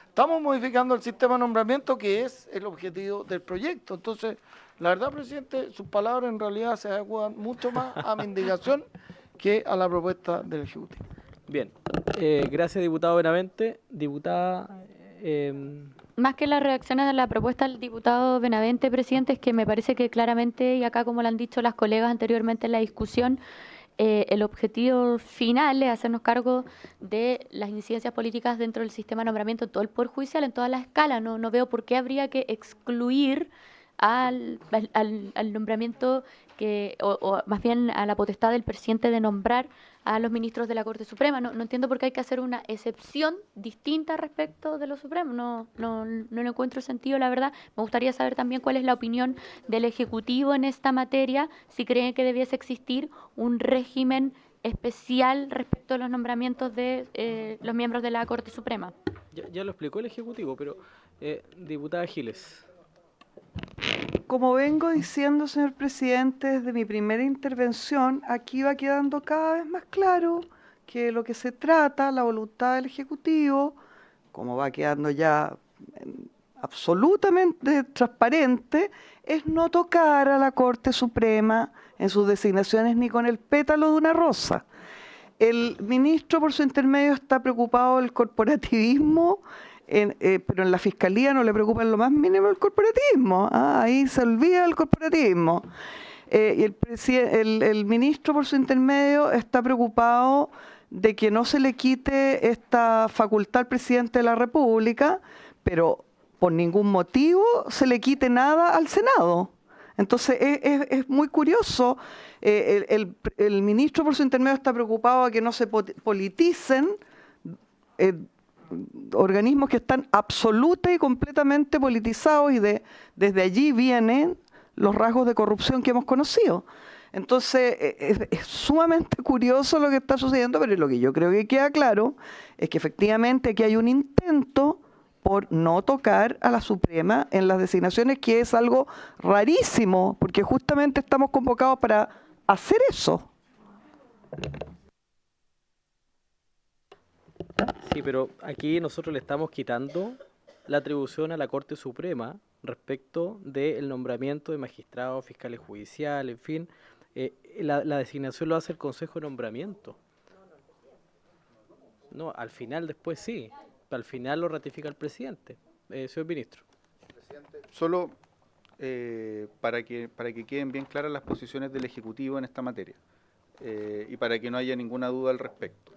Estamos modificando el sistema de nombramiento, que es el objetivo del proyecto. Entonces, la verdad, presidente, sus palabras en realidad se adecuan mucho más a mi indicación que a la propuesta del Ejecutivo. Bien, gracias, diputado Benavente. Diputada... Más que las reacciones a la propuesta del diputado Benavente, presidente, es que me parece que claramente, y acá como lo han dicho las colegas anteriormente en la discusión, el objetivo final es hacernos cargo de las incidencias políticas dentro del sistema de nombramiento de todo el Poder Judicial en todas las escalas. No veo por qué habría que excluir al nombramiento o más bien a la potestad del presidente de nombrar a los ministros de la Corte Suprema. No entiendo por qué hay que hacer una excepción distinta respecto de los Supremos. No encuentro sentido, la verdad. Me gustaría saber también cuál es la opinión del Ejecutivo en esta materia, si creen que debiese existir un régimen especial respecto a los nombramientos de los miembros de la Corte Suprema. Ya lo explicó el Ejecutivo, pero diputada Giles. Como vengo diciendo, señor presidente, desde mi primera intervención, aquí va quedando cada vez más claro que lo que se trata, la voluntad del Ejecutivo, como va quedando ya absolutamente transparente, es no tocar a la Corte Suprema en sus designaciones ni con el pétalo de una rosa. El ministro, por su intermedio, está preocupado del corporativismo, pero en la Fiscalía no le preocupa en lo más mínimo el corporativismo. Ahí se olvida el corporativismo. Y el ministro, por su intermedio, está preocupado de que no se le quite esta facultad al presidente de la República, pero por ningún motivo se le quite nada al Senado. Entonces es muy curioso. El ministro, por su intermedio, está preocupado de que no se politicen organismos que están absoluta y completamente politizados, y desde allí vienen los rasgos de corrupción que hemos conocido. Entonces, es sumamente curioso lo que está sucediendo, pero lo que yo creo que queda claro es que efectivamente aquí hay un intento por no tocar a la Suprema en las designaciones, que es algo rarísimo, porque justamente estamos convocados para hacer eso. Sí, pero aquí nosotros le estamos quitando la atribución a la Corte Suprema respecto del nombramiento de magistrados, fiscales judiciales, en fin. La designación lo hace el Consejo de Nombramiento. No, al final después sí. Al final lo ratifica el presidente. Señor ministro. Presidente, solo para que queden bien claras las posiciones del Ejecutivo en esta materia y para que no haya ninguna duda al respecto.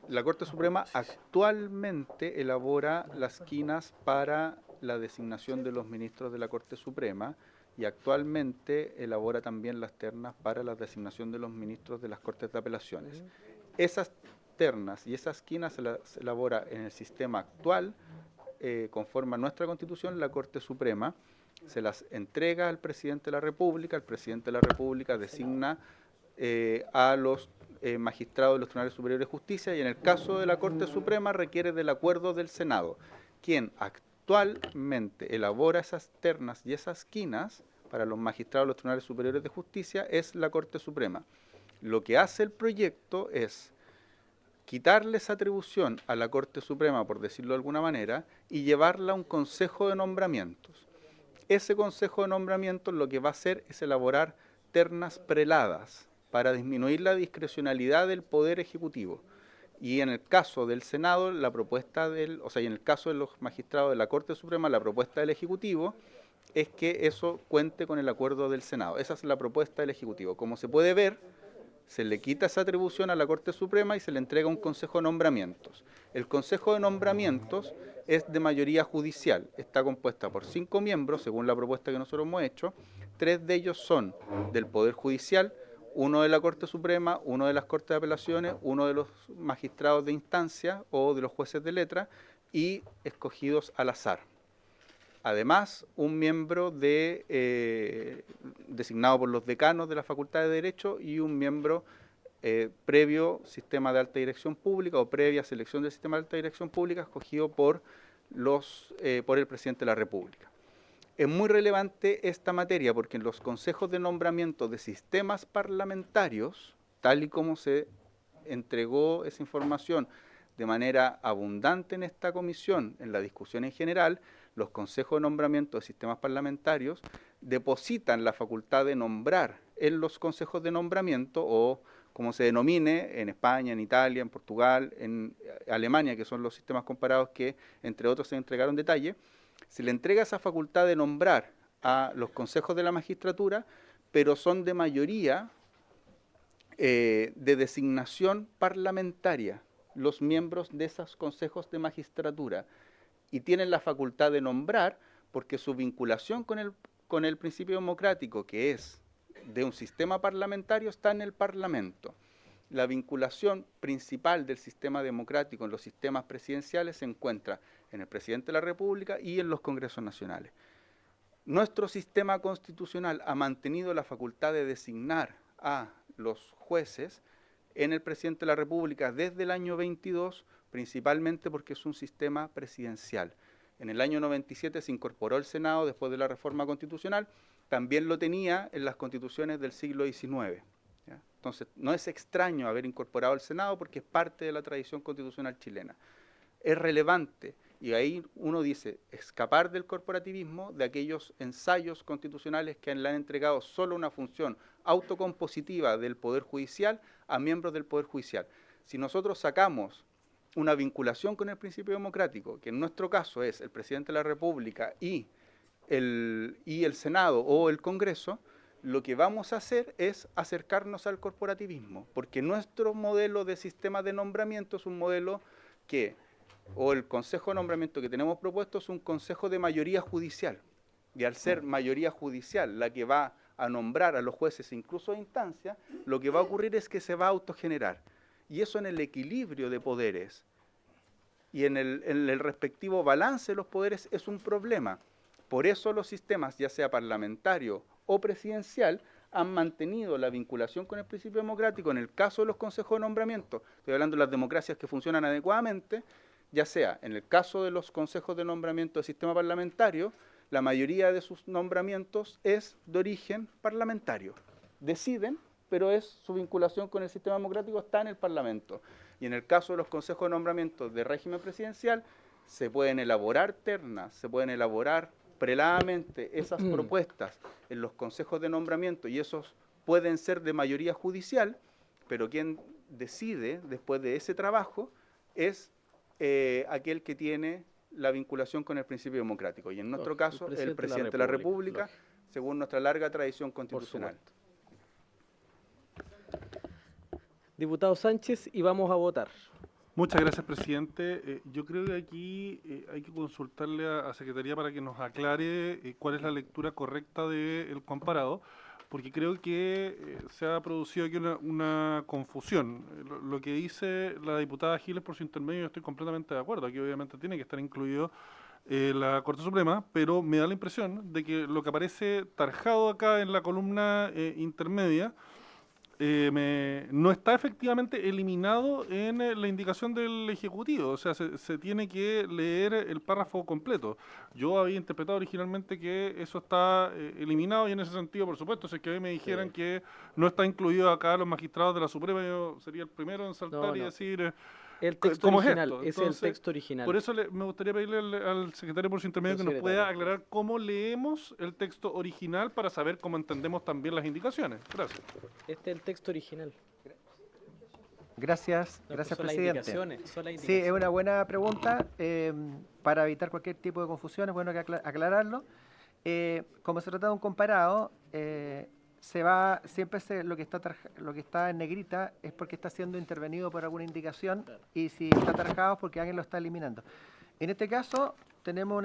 La Corte Suprema actualmente elabora las quinas para la designación de los ministros de la Corte Suprema y actualmente elabora también las ternas para la designación de los ministros de las Cortes de Apelaciones. Esas ternas y esas quinas se elabora en el sistema actual, conforme a nuestra Constitución, la Corte Suprema se las entrega al presidente de la República, el presidente de la República designa a los magistrados de los Tribunales Superiores de Justicia, y en el caso de la Corte Suprema requiere del acuerdo del Senado, quien actualmente elabora esas ternas y esas quinas para los magistrados de los tribunales superiores de justicia es la Corte Suprema. Lo que hace el proyecto es quitarle esa atribución a la Corte Suprema, por decirlo de alguna manera, y llevarla a un consejo de nombramientos. Ese consejo de nombramientos lo que va a hacer es elaborar ternas preladas para disminuir la discrecionalidad del Poder Ejecutivo. Y en el caso del Senado, y en el caso de los magistrados de la Corte Suprema, la propuesta del Ejecutivo es que eso cuente con el acuerdo del Senado. Esa es la propuesta del Ejecutivo. Como se puede ver, se le quita esa atribución a la Corte Suprema y se le entrega un Consejo de Nombramientos. El Consejo de Nombramientos es de mayoría judicial. Está compuesta por 5 miembros, según la propuesta que nosotros hemos hecho. 3 de ellos son del Poder Judicial, 1 de la Corte Suprema, 1 de las Cortes de Apelaciones, 1 de los magistrados de instancia o de los jueces de letra y escogidos al azar. Además, un miembro designado por los decanos de la Facultad de Derecho y un miembro previo sistema de alta dirección pública o previa selección del sistema de alta dirección pública escogido por el presidente de la República. Es muy relevante esta materia porque en los consejos de nombramiento de sistemas parlamentarios, tal y como se entregó esa información de manera abundante en esta comisión, en la discusión en general, los consejos de nombramiento de sistemas parlamentarios depositan la facultad de nombrar en los consejos de nombramiento o como se denomine en España, en Italia, en Portugal, en Alemania, que son los sistemas comparados que entre otros se entregaron detalle, se le entrega esa facultad de nombrar a los consejos de la magistratura, pero son de mayoría de designación parlamentaria los miembros de esos consejos de magistratura y tienen la facultad de nombrar porque su vinculación con el principio democrático, que es de un sistema parlamentario, está en el Parlamento. La vinculación principal del sistema democrático en los sistemas presidenciales se encuentra en el presidente de la República y en los congresos nacionales. Nuestro sistema constitucional ha mantenido la facultad de designar a los jueces en el presidente de la República desde el año 22, principalmente porque es un sistema presidencial. En el año 97 se incorporó el Senado después de la reforma constitucional, también lo tenía en las constituciones del siglo XIX. ¿Ya? Entonces, no es extraño haber incorporado el Senado porque es parte de la tradición constitucional chilena. Es relevante, y ahí uno dice, escapar del corporativismo, de aquellos ensayos constitucionales que le han entregado solo una función autocompositiva del Poder Judicial a miembros del Poder Judicial. Si nosotros sacamos una vinculación con el principio democrático, que en nuestro caso es el presidente de la República y el Senado o el Congreso, lo que vamos a hacer es acercarnos al corporativismo, porque nuestro modelo de sistema de nombramiento es un modelo o el consejo de nombramiento que tenemos propuesto es un consejo de mayoría judicial, y al ser mayoría judicial la que va a nombrar a los jueces incluso de instancia, lo que va a ocurrir es que se va a autogenerar, y eso en el equilibrio de poderes y en el respectivo balance de los poderes es un problema. Por eso los sistemas, ya sea parlamentario o presidencial, han mantenido la vinculación con el principio democrático. En el caso de los consejos de nombramiento, estoy hablando de las democracias que funcionan adecuadamente, ya sea en el caso de los consejos de nombramiento del sistema parlamentario, la mayoría de sus nombramientos es de origen parlamentario. Deciden, pero su vinculación con el sistema democrático está en el Parlamento. Y en el caso de los consejos de nombramiento de régimen presidencial, se pueden elaborar ternas, se pueden elaborar preladamente esas propuestas en los consejos de nombramiento y esos pueden ser de mayoría judicial, pero quien decide después de ese trabajo es aquel que tiene la vinculación con el principio democrático. Y en nuestro caso, el presidente de la República, según nuestra larga tradición constitucional. Diputado Sánchez, y vamos a votar. Muchas gracias, presidente. Yo creo que aquí hay que consultarle a Secretaría para que nos aclare cuál es la lectura correcta del comparado, porque creo que se ha producido aquí una confusión. Lo que dice la diputada Giles por su intermedio, yo estoy completamente de acuerdo. Aquí obviamente tiene que estar incluido la Corte Suprema, pero me da la impresión de que lo que aparece tarjado acá en la columna intermedia no está efectivamente eliminado en la indicación del Ejecutivo, o sea, se tiene que leer el párrafo completo. Yo había interpretado originalmente que eso está eliminado y en ese sentido, por supuesto, si es que a mí me dijeran que no está incluido acá los magistrados de la Suprema, yo sería el primero en saltar y decir... El texto ¿Cómo original, es esto? es Entonces, el texto original. Por eso me gustaría pedirle al secretario por su intermedio que nos pueda aclarar cómo leemos el texto original para saber cómo entendemos también las indicaciones. Gracias. Este es el texto original. Gracias, No, gracias, son presidente. Son las Sí, indicaciones. es una buena pregunta. Para evitar cualquier tipo de confusión es bueno que aclararlo. Como se trata de un comparado, lo que está en negrita es porque está siendo intervenido por alguna indicación, y si está tarjado es porque alguien lo está eliminando. En este caso tenemos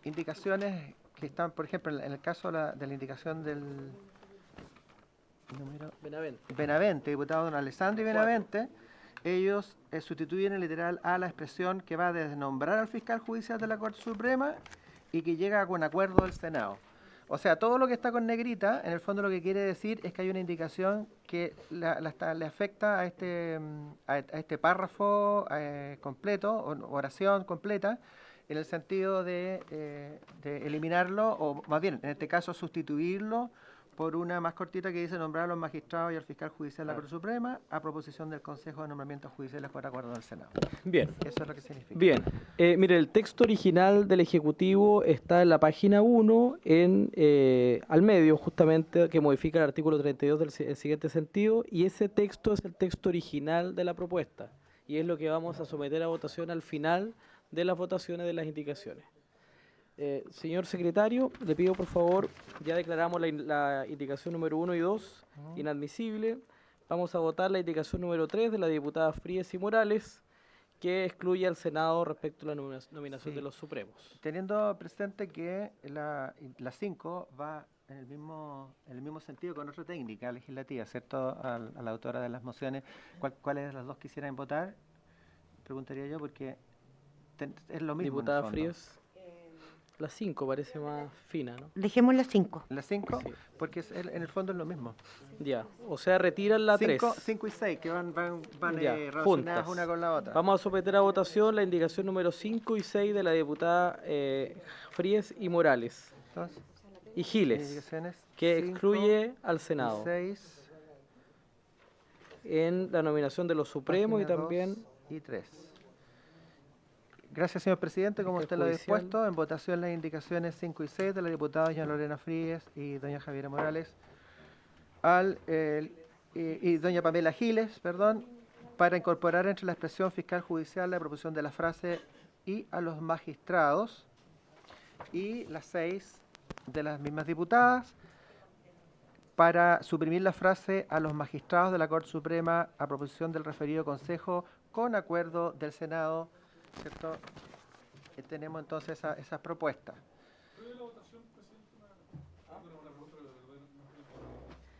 indicaciones que están, por ejemplo, en el caso de la indicación del número Benavente, diputado don Alessandri Benavente, ellos sustituyen el literal a la expresión que va desde nombrar al fiscal judicial de la Corte Suprema y que llega con acuerdo del Senado. O sea, todo lo que está con negrita, en el fondo lo que quiere decir es que hay una indicación que le afecta a este párrafo completo, o oración completa, en el sentido de eliminarlo, o más bien, en este caso, sustituirlo por una más cortita que dice nombrar a los magistrados y al fiscal judicial de la Corte Suprema a proposición del Consejo de Nombramientos Judiciales por acuerdo del Senado. Bien. Eso es lo que significa. Bien. Mire, el texto original del Ejecutivo está en la página 1, al medio, justamente, que modifica el artículo 32 del siguiente sentido, y ese texto es el texto original de la propuesta, y es lo que vamos a someter a votación al final de las votaciones de las indicaciones. Señor secretario, le pido por favor, ya declaramos la indicación número 1 y 2 inadmisible. Vamos a votar la indicación número 3 de la diputada Fríes y Morales, que excluye al Senado respecto a la nominación de los Supremos. Teniendo presente que la 5 va en el mismo sentido con otra técnica legislativa, ¿cierto? A la autora de las mociones, ¿cuáles de las dos quisieran votar? Preguntaría yo, porque es lo mismo. Diputada Fríes. La 5 parece más fina, ¿no? Dejemos la 5. ¿La 5? Sí. Porque en el fondo es lo mismo. Ya, o sea, retiran la 3. 5 y 6, que van relacionadas juntas. una con la otra. Vamos a someter a votación la indicación número 5 y 6 de la diputada Fríes y Morales. Entonces, y Giles, que excluye al Senado 6, en la nominación de los Supremos y también... 2 y 3. Gracias, señor presidente. Como usted lo ha dispuesto, en votación las indicaciones 5 y 6 de la diputada doña Lorena Fríes y doña Javiera Morales y doña Pamela Giles, para incorporar entre la expresión fiscal judicial la proposición de la frase "y a los magistrados", y las 6 de las mismas diputadas para suprimir la frase "a los magistrados de la Corte Suprema a proposición del referido Consejo con acuerdo del Senado", ¿cierto? Tenemos entonces esas propuestas.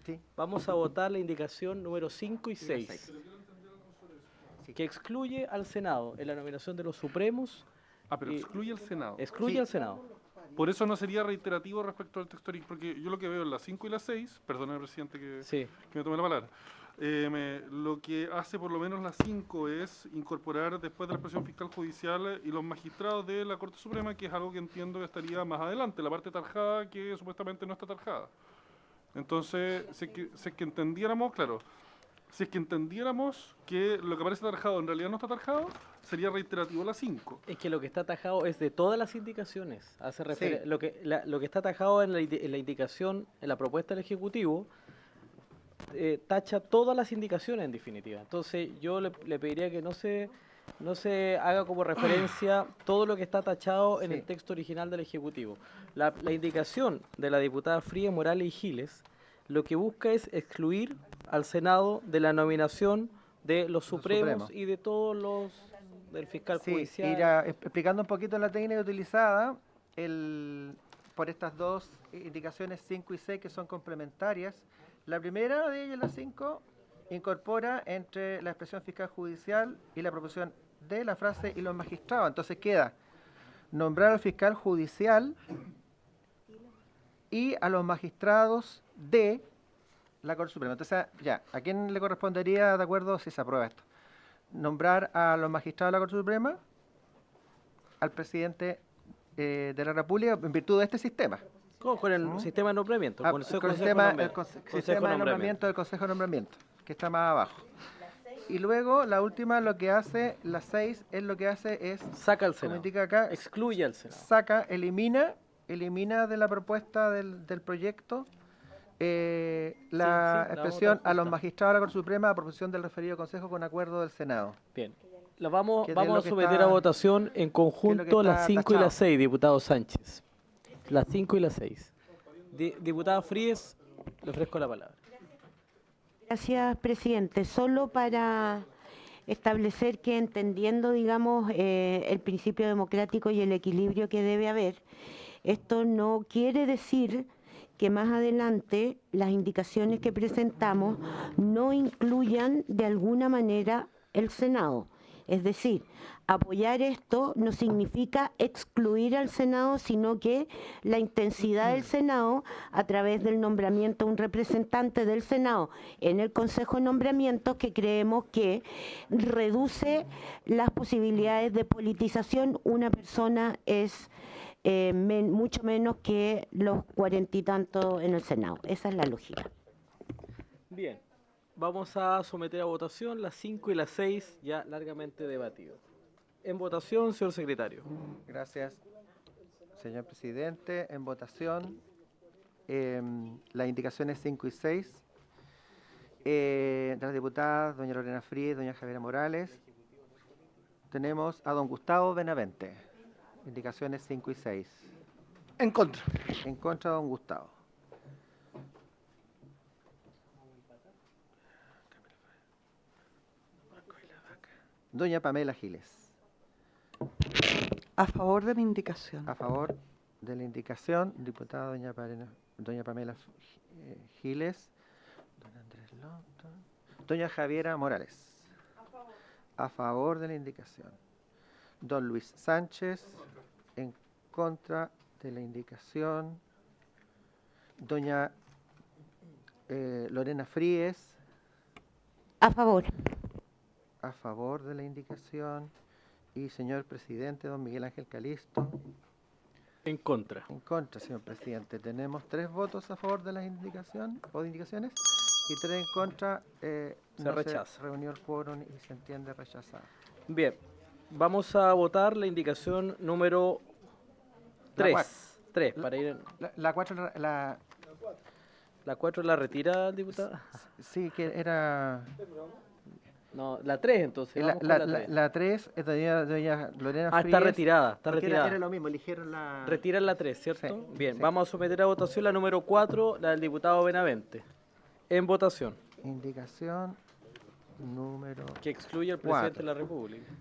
Sí. Vamos a votar la indicación número 5 y 6, que excluye al Senado en la nominación de los Supremos. Pero excluye al Senado. Excluye al Senado. Por eso no sería reiterativo respecto al texto original, porque yo lo que veo en la 5 y la 6, perdóneme, presidente, que me tome la palabra, lo que hace por lo menos la 5 es incorporar después de la expresión fiscal judicial y los magistrados de la Corte Suprema, que es algo que entiendo que estaría más adelante, la parte tarjada que supuestamente no está tarjada. Entonces, si es que entendiéramos, claro, si es que entendiéramos que lo que aparece tarjado en realidad no está tarjado, sería reiterativo la 5. Es que lo que está tajado es de todas las indicaciones. Hace lo que está tajado en la indicación, en la propuesta del Ejecutivo, tacha todas las indicaciones en definitiva. Entonces yo le pediría que no se haga como referencia todo lo que está tachado en el texto original del Ejecutivo. La indicación de la diputada Frías, Morales y Giles lo que busca es excluir al Senado de la nominación de los Supremos y de todos los del fiscal judicial. Ir explicando un poquito la técnica utilizada por estas dos indicaciones 5 y 6 que son complementarias. La primera de ellas, la 5, incorpora entre la expresión fiscal judicial y la proposición de la frase "y los magistrados". Entonces queda nombrar al fiscal judicial y a los magistrados de la Corte Suprema. Entonces, ya, ¿a quién le correspondería, de acuerdo, si se aprueba esto? Nombrar a los magistrados de la Corte Suprema, al presidente de la República, en virtud de este sistema. Con el sistema de nombramiento. Con el sistema de nombramiento del Consejo de Nombramiento, que está más abajo. Y luego, la última, lo que hace, la 6, es lo que hace es... Saca al como Senado. indica acá, Excluye al Senado. saca, elimina de la propuesta del proyecto la expresión a los magistrados de la Corte Suprema a proposición del referido Consejo con acuerdo del Senado. Bien. La vamos Que es a lo que someter está- a votación en conjunto las está 5 y las tachado. 6, diputado Sánchez. Las 5 y las 6. Diputada Fríes, le ofrezco la palabra. Gracias, presidente. Solo para establecer que entendiendo, digamos, el principio democrático y el equilibrio que debe haber, esto no quiere decir que más adelante las indicaciones que presentamos no incluyan de alguna manera el Senado. Es decir, apoyar esto no significa excluir al Senado, sino que la intensidad del Senado, a través del nombramiento de un representante del Senado en el Consejo de Nombramientos, que creemos que reduce las posibilidades de politización. Una persona es mucho menos que los 40 y tantos en el Senado. Esa es la lógica. Bien. Vamos a someter a votación las 5 y las 6, ya largamente debatido. En votación, señor secretario. Gracias, señor presidente. En votación, las indicaciones 5 y 6 de las diputadas doña Lorena Fríes y doña Javiera Morales. Tenemos a don Gustavo Benavente. Indicaciones 5 y 6. En contra. En contra de don Gustavo. Doña Pamela Giles. A favor de la indicación. A favor de la indicación, diputada doña Pamela Giles. Don Andrés Longton. Doña Javiera Morales. A favor de la indicación. Don Luis Sánchez. En contra de la indicación. Doña Lorena Fríes. A favor. A favor de la indicación. Y señor presidente, don Miguel Ángel Calisto. En contra. En contra, señor presidente. Tenemos 3 votos a favor de la indicación o de indicaciones y 3 en contra. No rechaza. Se reunió el quórum y se entiende rechazado. Bien. Vamos a votar la indicación número La 3. 3, para ir... La 4, ¿La 4 la retira, diputada? sí, que era... No, la 3 entonces. Vamos con la 3. La 3 es doña Lorena Fríes. Está retirada, está porque retirada. Era lo mismo, eligieron la... Retiran la 3, ¿cierto? Sí, Bien, sí. vamos a someter a votación la número 4, la del diputado Benavente. En votación. Indicación número... Que excluye al 4. presidente de la República.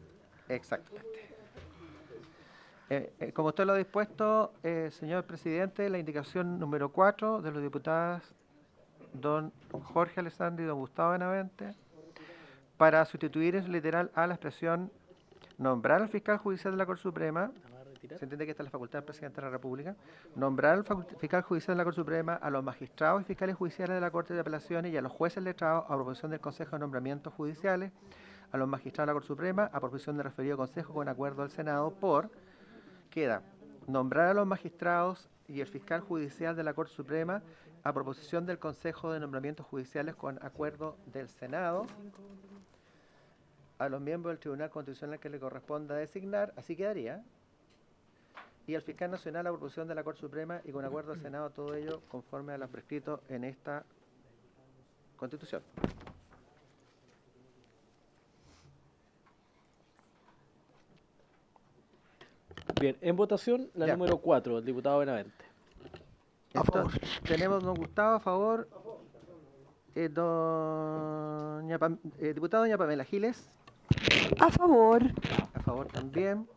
Exactamente. Como usted lo ha dispuesto, señor presidente, la indicación número 4 de los diputados don Jorge Alessandri y don Gustavo Benavente, para sustituir en su literal a la expresión nombrar al fiscal judicial de la Corte Suprema, se entiende que esta es la facultad del presidente de la República, nombrar al fiscal judicial de la Corte Suprema, a los magistrados y fiscales judiciales de la Corte de Apelaciones y a los jueces letrados a proposición del Consejo de Nombramientos Judiciales, a los magistrados de la Corte Suprema, a proposición del referido Consejo con acuerdo del Senado, queda nombrar a los magistrados y el fiscal judicial de la Corte Suprema a proposición del Consejo de Nombramientos Judiciales con acuerdo del Senado, a los miembros del Tribunal Constitucional que le corresponda designar, así quedaría, y al fiscal nacional a proposición de la Corte Suprema y con acuerdo del Senado, todo ello conforme a lo prescrito en esta Constitución. Bien, en votación la Ya. número 4, el diputado Benavente. Tenemos don Gustavo a favor, diputada doña Pamela Giles. A favor. A favor también.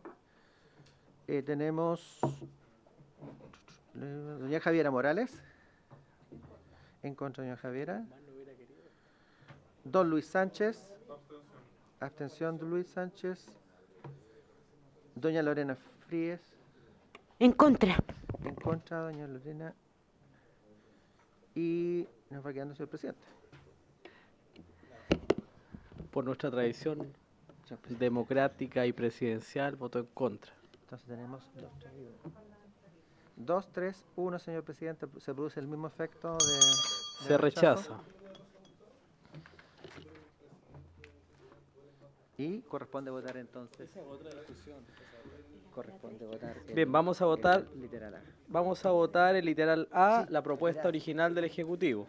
Tenemos doña Javiera Morales. En contra de doña Javiera. Don Luis Sánchez. Abstención de Luis Sánchez. Doña Lorena Fríes. En contra. En contra, doña Lorena. Y Nos va quedando, señor presidente. Por nuestra tradición democrática y presidencial, votó en contra. Entonces tenemos 2, 3, 1, señor presidente. Se produce el mismo efecto de Se rechazo. rechaza. Y corresponde votar entonces. Corresponde votar. Bien, vamos a votar. El literal A. Vamos a votar el literal A, la propuesta original del Ejecutivo.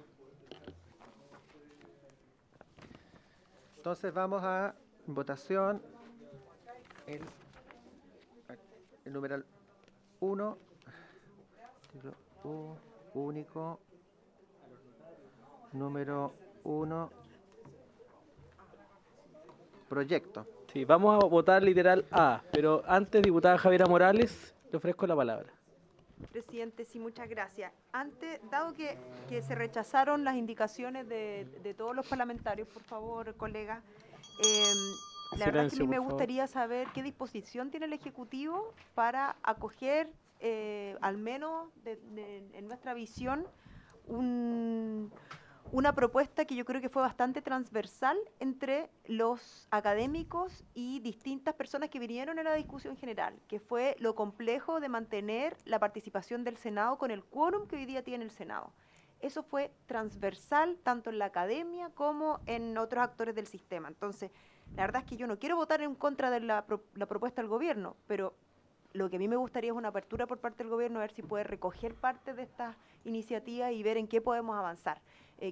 Entonces vamos a votación el numeral 1, título único, número 1, proyecto. Sí, vamos a votar literal A, pero antes, diputada Javiera Morales, le ofrezco la palabra. Presidente, sí, muchas gracias. Antes, dado que se rechazaron las indicaciones de todos los parlamentarios, por favor, colega, la verdad es que a mí me gustaría saber qué disposición tiene el Ejecutivo para acoger, al menos en nuestra visión, una propuesta que yo creo que fue bastante transversal entre los académicos y distintas personas que vinieron en la discusión general, que fue lo complejo de mantener la participación del Senado con el quórum que hoy día tiene el Senado. Eso fue transversal tanto en la academia como en otros actores del sistema. Entonces, la verdad es que yo no quiero votar en contra de la propuesta del gobierno, pero lo que a mí me gustaría es una apertura por parte del gobierno, a ver si puede recoger parte de estas iniciativas y ver en qué podemos avanzar.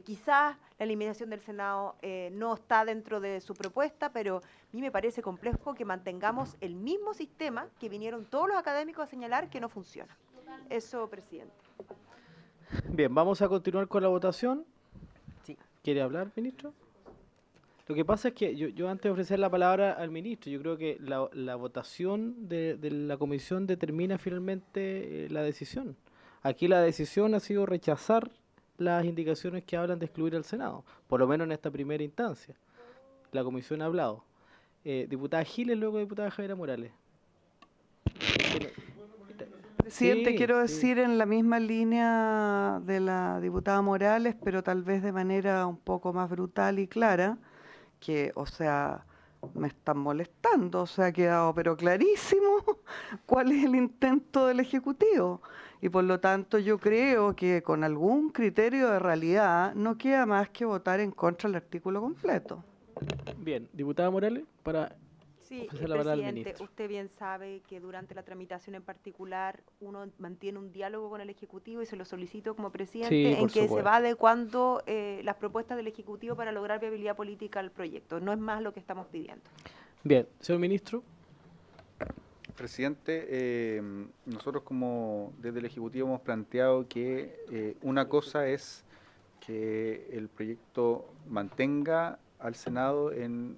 Quizás la eliminación del Senado no está dentro de su propuesta, pero a mí me parece complejo que mantengamos el mismo sistema que vinieron todos los académicos a señalar que no funciona. Eso, presidente. Bien, vamos a continuar con la votación. Sí. ¿Quiere hablar, ministro? Lo que pasa es que yo antes de ofrecer la palabra al ministro, yo creo que la votación de la comisión determina finalmente la decisión. Aquí la decisión ha sido rechazar las indicaciones que hablan de excluir al Senado, por lo menos en esta primera instancia. La comisión ha hablado. Diputada Giles, luego diputada Javiera Morales. Presidente, Sí, quiero sí. decir en la misma línea de la diputada Morales, pero tal vez de manera un poco más brutal y clara, que, o sea, me están molestando, o sea, ha quedado pero clarísimo cuál es el intento del Ejecutivo. Y por lo tanto yo creo que con algún criterio de realidad no queda más que votar en contra del artículo completo. Bien, diputada Morales, para Sí, ofrecer la palabra al presidente, ministro. usted bien sabe que durante la tramitación en particular uno mantiene un diálogo con el Ejecutivo y se lo solicito como presidente Sí, en por que se supuesto. va adecuando las propuestas del Ejecutivo para lograr viabilidad política al proyecto. No es más lo que estamos pidiendo. Bien, señor ministro. Presidente, nosotros como desde el Ejecutivo hemos planteado que una cosa es que el proyecto mantenga al Senado en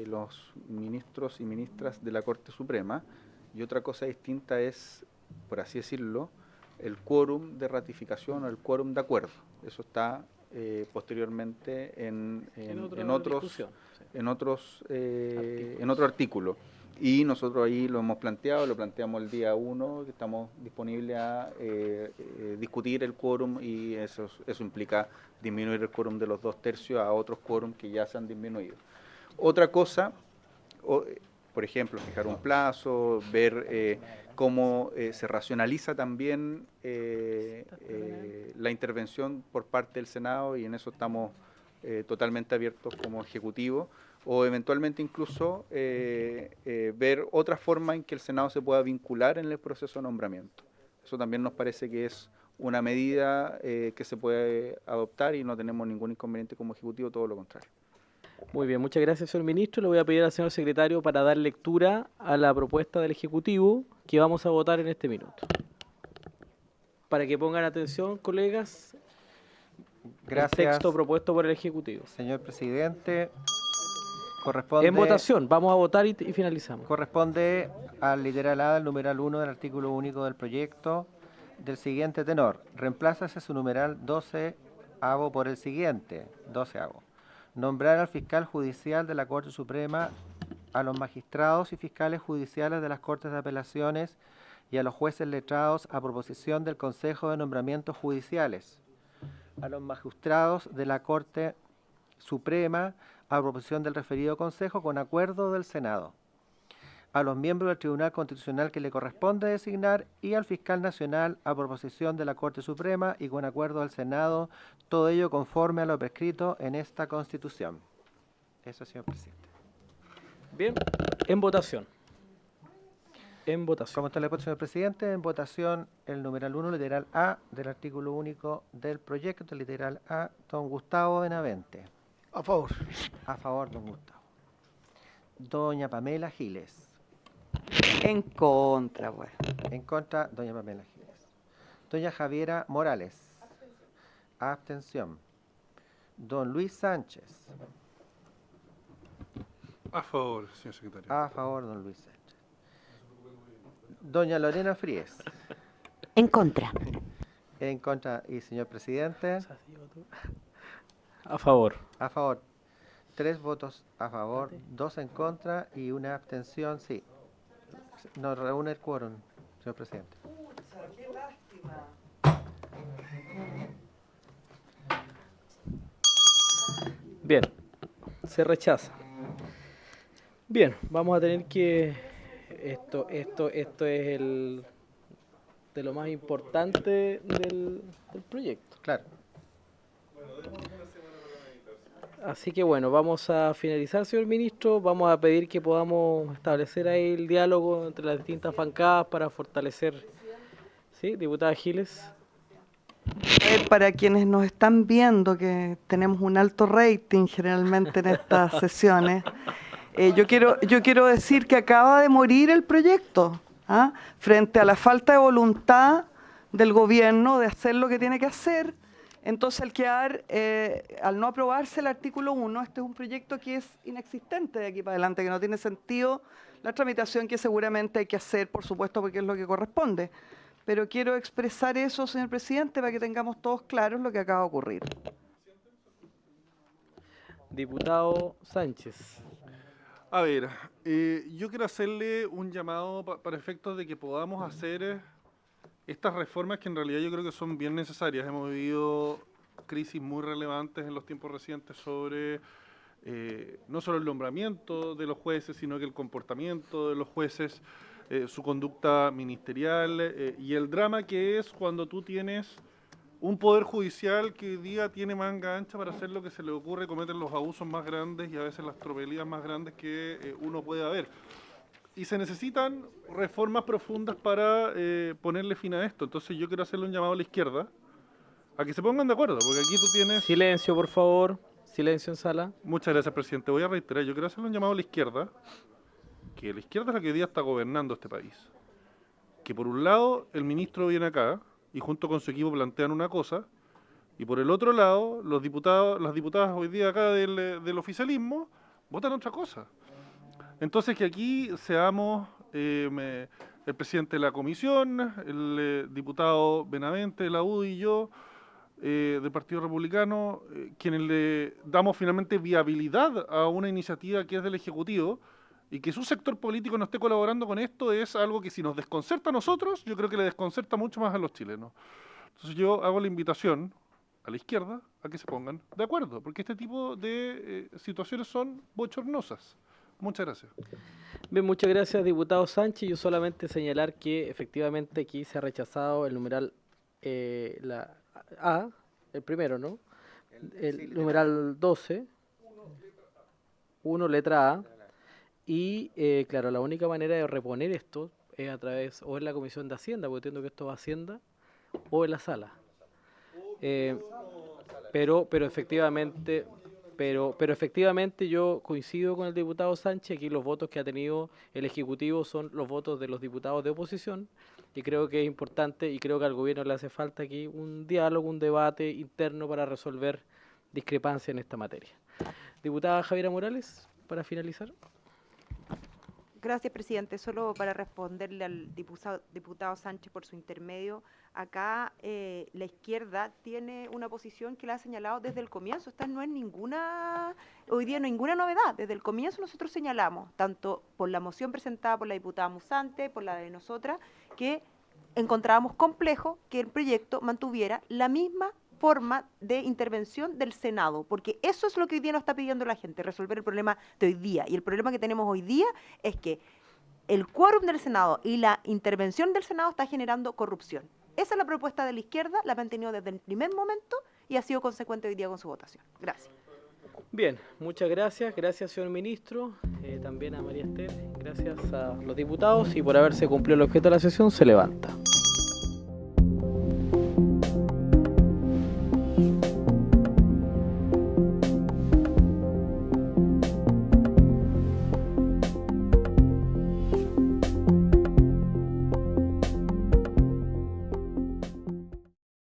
los ministros y ministras de la Corte Suprema, y otra cosa distinta es, por así decirlo, el quórum de ratificación o el quórum de acuerdo. Eso está posteriormente en otro artículo. Y nosotros ahí lo hemos planteado, lo planteamos el día 1, que estamos disponibles a discutir el quórum, y eso implica disminuir el quórum de los 2/3 a otros quórum que ya se han disminuido. Otra cosa, por ejemplo, fijar un plazo, ver cómo se racionaliza también la intervención por parte del Senado, y en eso estamos totalmente abiertos como Ejecutivo, o eventualmente incluso ver otra forma en que el Senado se pueda vincular en el proceso de nombramiento. Eso también nos parece que es una medida que se puede adoptar y no tenemos ningún inconveniente como Ejecutivo, todo lo contrario. Muy bien, muchas gracias, señor ministro. Le voy a pedir al señor secretario para dar lectura a la propuesta del Ejecutivo que vamos a votar en este minuto. Para que pongan atención, colegas, Gracias, el texto propuesto por el Ejecutivo. señor presidente. Corresponde, En votación, vamos a votar y finalizamos. corresponde al literal A del numeral 1 del artículo único del proyecto del siguiente tenor. Reemplázase su numeral 12avo por el siguiente, 12avo. Nombrar al fiscal judicial de la Corte Suprema, a los magistrados y fiscales judiciales de las Cortes de Apelaciones y a los jueces letrados a proposición del Consejo de Nombramientos Judiciales. a los magistrados de la Corte Suprema a proposición del referido Consejo con acuerdo del Senado, a los miembros del Tribunal Constitucional que le corresponde designar y al fiscal nacional a proposición de la Corte Suprema y con acuerdo del Senado, todo ello conforme a lo prescrito en esta Constitución. Eso, señor presidente. Bien, en votación. En votación. ¿Cómo está la votación, señor presidente? En votación el numeral 1, literal A, del artículo único del proyecto, literal A, don Gustavo Benavente. A favor. A favor, don Gustavo. Doña Pamela Giles. En contra, bueno. En contra, doña Pamela Giles. Doña Javiera Morales. Abstención. Don Luis Sánchez. A favor, señor secretario. A favor, don Luis Sánchez. Doña Lorena Fríes. En contra. En contra. Y señor presidente. A favor. A favor. 3 votos a favor, 2 en contra y una abstención, sí. Nos reúne el quórum, señor presidente. ¡Qué lástima! Bien, se rechaza. Bien, vamos a tener que... Esto es el de lo más importante del proyecto. Claro. Así que bueno, vamos a finalizar, señor ministro. Vamos a pedir que podamos establecer ahí el diálogo entre las distintas bancadas para fortalecer. ¿Sí, diputada Giles? Para quienes nos están viendo, que tenemos un alto rating generalmente en estas sesiones, yo quiero decir que acaba de morir el proyecto, ¿ah? Frente a la falta de voluntad del gobierno de hacer lo que tiene que hacer. Entonces, al no aprobarse el artículo 1, este es un proyecto que es inexistente de aquí para adelante, que no tiene sentido la tramitación que seguramente hay que hacer, por supuesto, porque es lo que corresponde. Pero quiero expresar eso, señor presidente, para que tengamos todos claros lo que acaba de ocurrir. Diputado Sánchez. A ver, yo quiero hacerle un llamado para efectos de que podamos hacer estas reformas que en realidad yo creo que son bien necesarias. Hemos vivido crisis muy relevantes en los tiempos recientes sobre no solo el nombramiento de los jueces, sino que el comportamiento de los jueces, su conducta ministerial y el drama que es cuando tú tienes un poder judicial que hoy día tiene manga ancha para hacer lo que se le ocurre, cometen los abusos más grandes y a veces las tropelías más grandes que uno puede haber. Y se necesitan reformas profundas para ponerle fin a esto. Entonces yo quiero hacerle un llamado a la izquierda a que se pongan de acuerdo, porque aquí tú tienes... Silencio, por favor. Silencio en sala. Muchas gracias, presidente. Voy a reiterar, yo quiero hacerle un llamado a la izquierda, que la izquierda es la que hoy día está gobernando este país. Que por un lado el ministro viene acá y junto con su equipo plantean una cosa, y por el otro lado los diputados, las diputadas hoy día acá del oficialismo votan otra cosa. Entonces que aquí seamos el presidente de la comisión, el diputado Benavente de la UDI y yo, del Partido Republicano, quienes le damos finalmente viabilidad a una iniciativa que es del Ejecutivo, y que su sector político no esté colaborando con esto es algo que si nos desconcerta a nosotros, yo creo que le desconcerta mucho más a los chilenos. Entonces yo hago la invitación a la izquierda a que se pongan de acuerdo, porque este tipo de situaciones son bochornosas. Muchas gracias. Bien, muchas gracias, diputado Sánchez. Yo solamente señalar que efectivamente aquí se ha rechazado el numeral la A, el primero, ¿no? El numeral 12, 1 letra A. Y claro, la única manera de reponer esto es a través, o en la Comisión de Hacienda, porque entiendo que esto va a Hacienda, o en la sala. Pero efectivamente yo coincido con el diputado Sánchez. Aquí los votos que ha tenido el Ejecutivo son los votos de los diputados de oposición, y creo que es importante, y creo que al gobierno le hace falta aquí un diálogo, un debate interno para resolver discrepancias en esta materia. Diputada Javiera Morales, para finalizar. Gracias, presidente. Solo para responderle al diputado Sánchez por su intermedio, acá la izquierda tiene una posición que la ha señalado desde el comienzo. Esta no es hoy día ninguna novedad. Desde el comienzo nosotros señalamos, tanto por la moción presentada por la diputada Musante, por la de nosotras, que encontrábamos complejo que el proyecto mantuviera la misma forma de intervención del Senado, porque eso es lo que hoy día nos está pidiendo la gente, resolver el problema de hoy día. Y el problema que tenemos hoy día es que el quórum del Senado y la intervención del Senado está generando corrupción. Esa es la propuesta de la izquierda, la ha mantenido desde el primer momento y ha sido consecuente hoy día con su votación. Gracias. Bien, muchas gracias. Gracias, señor ministro. También a María Esther. Gracias a los diputados y por haberse cumplido el objeto de la sesión, se levanta.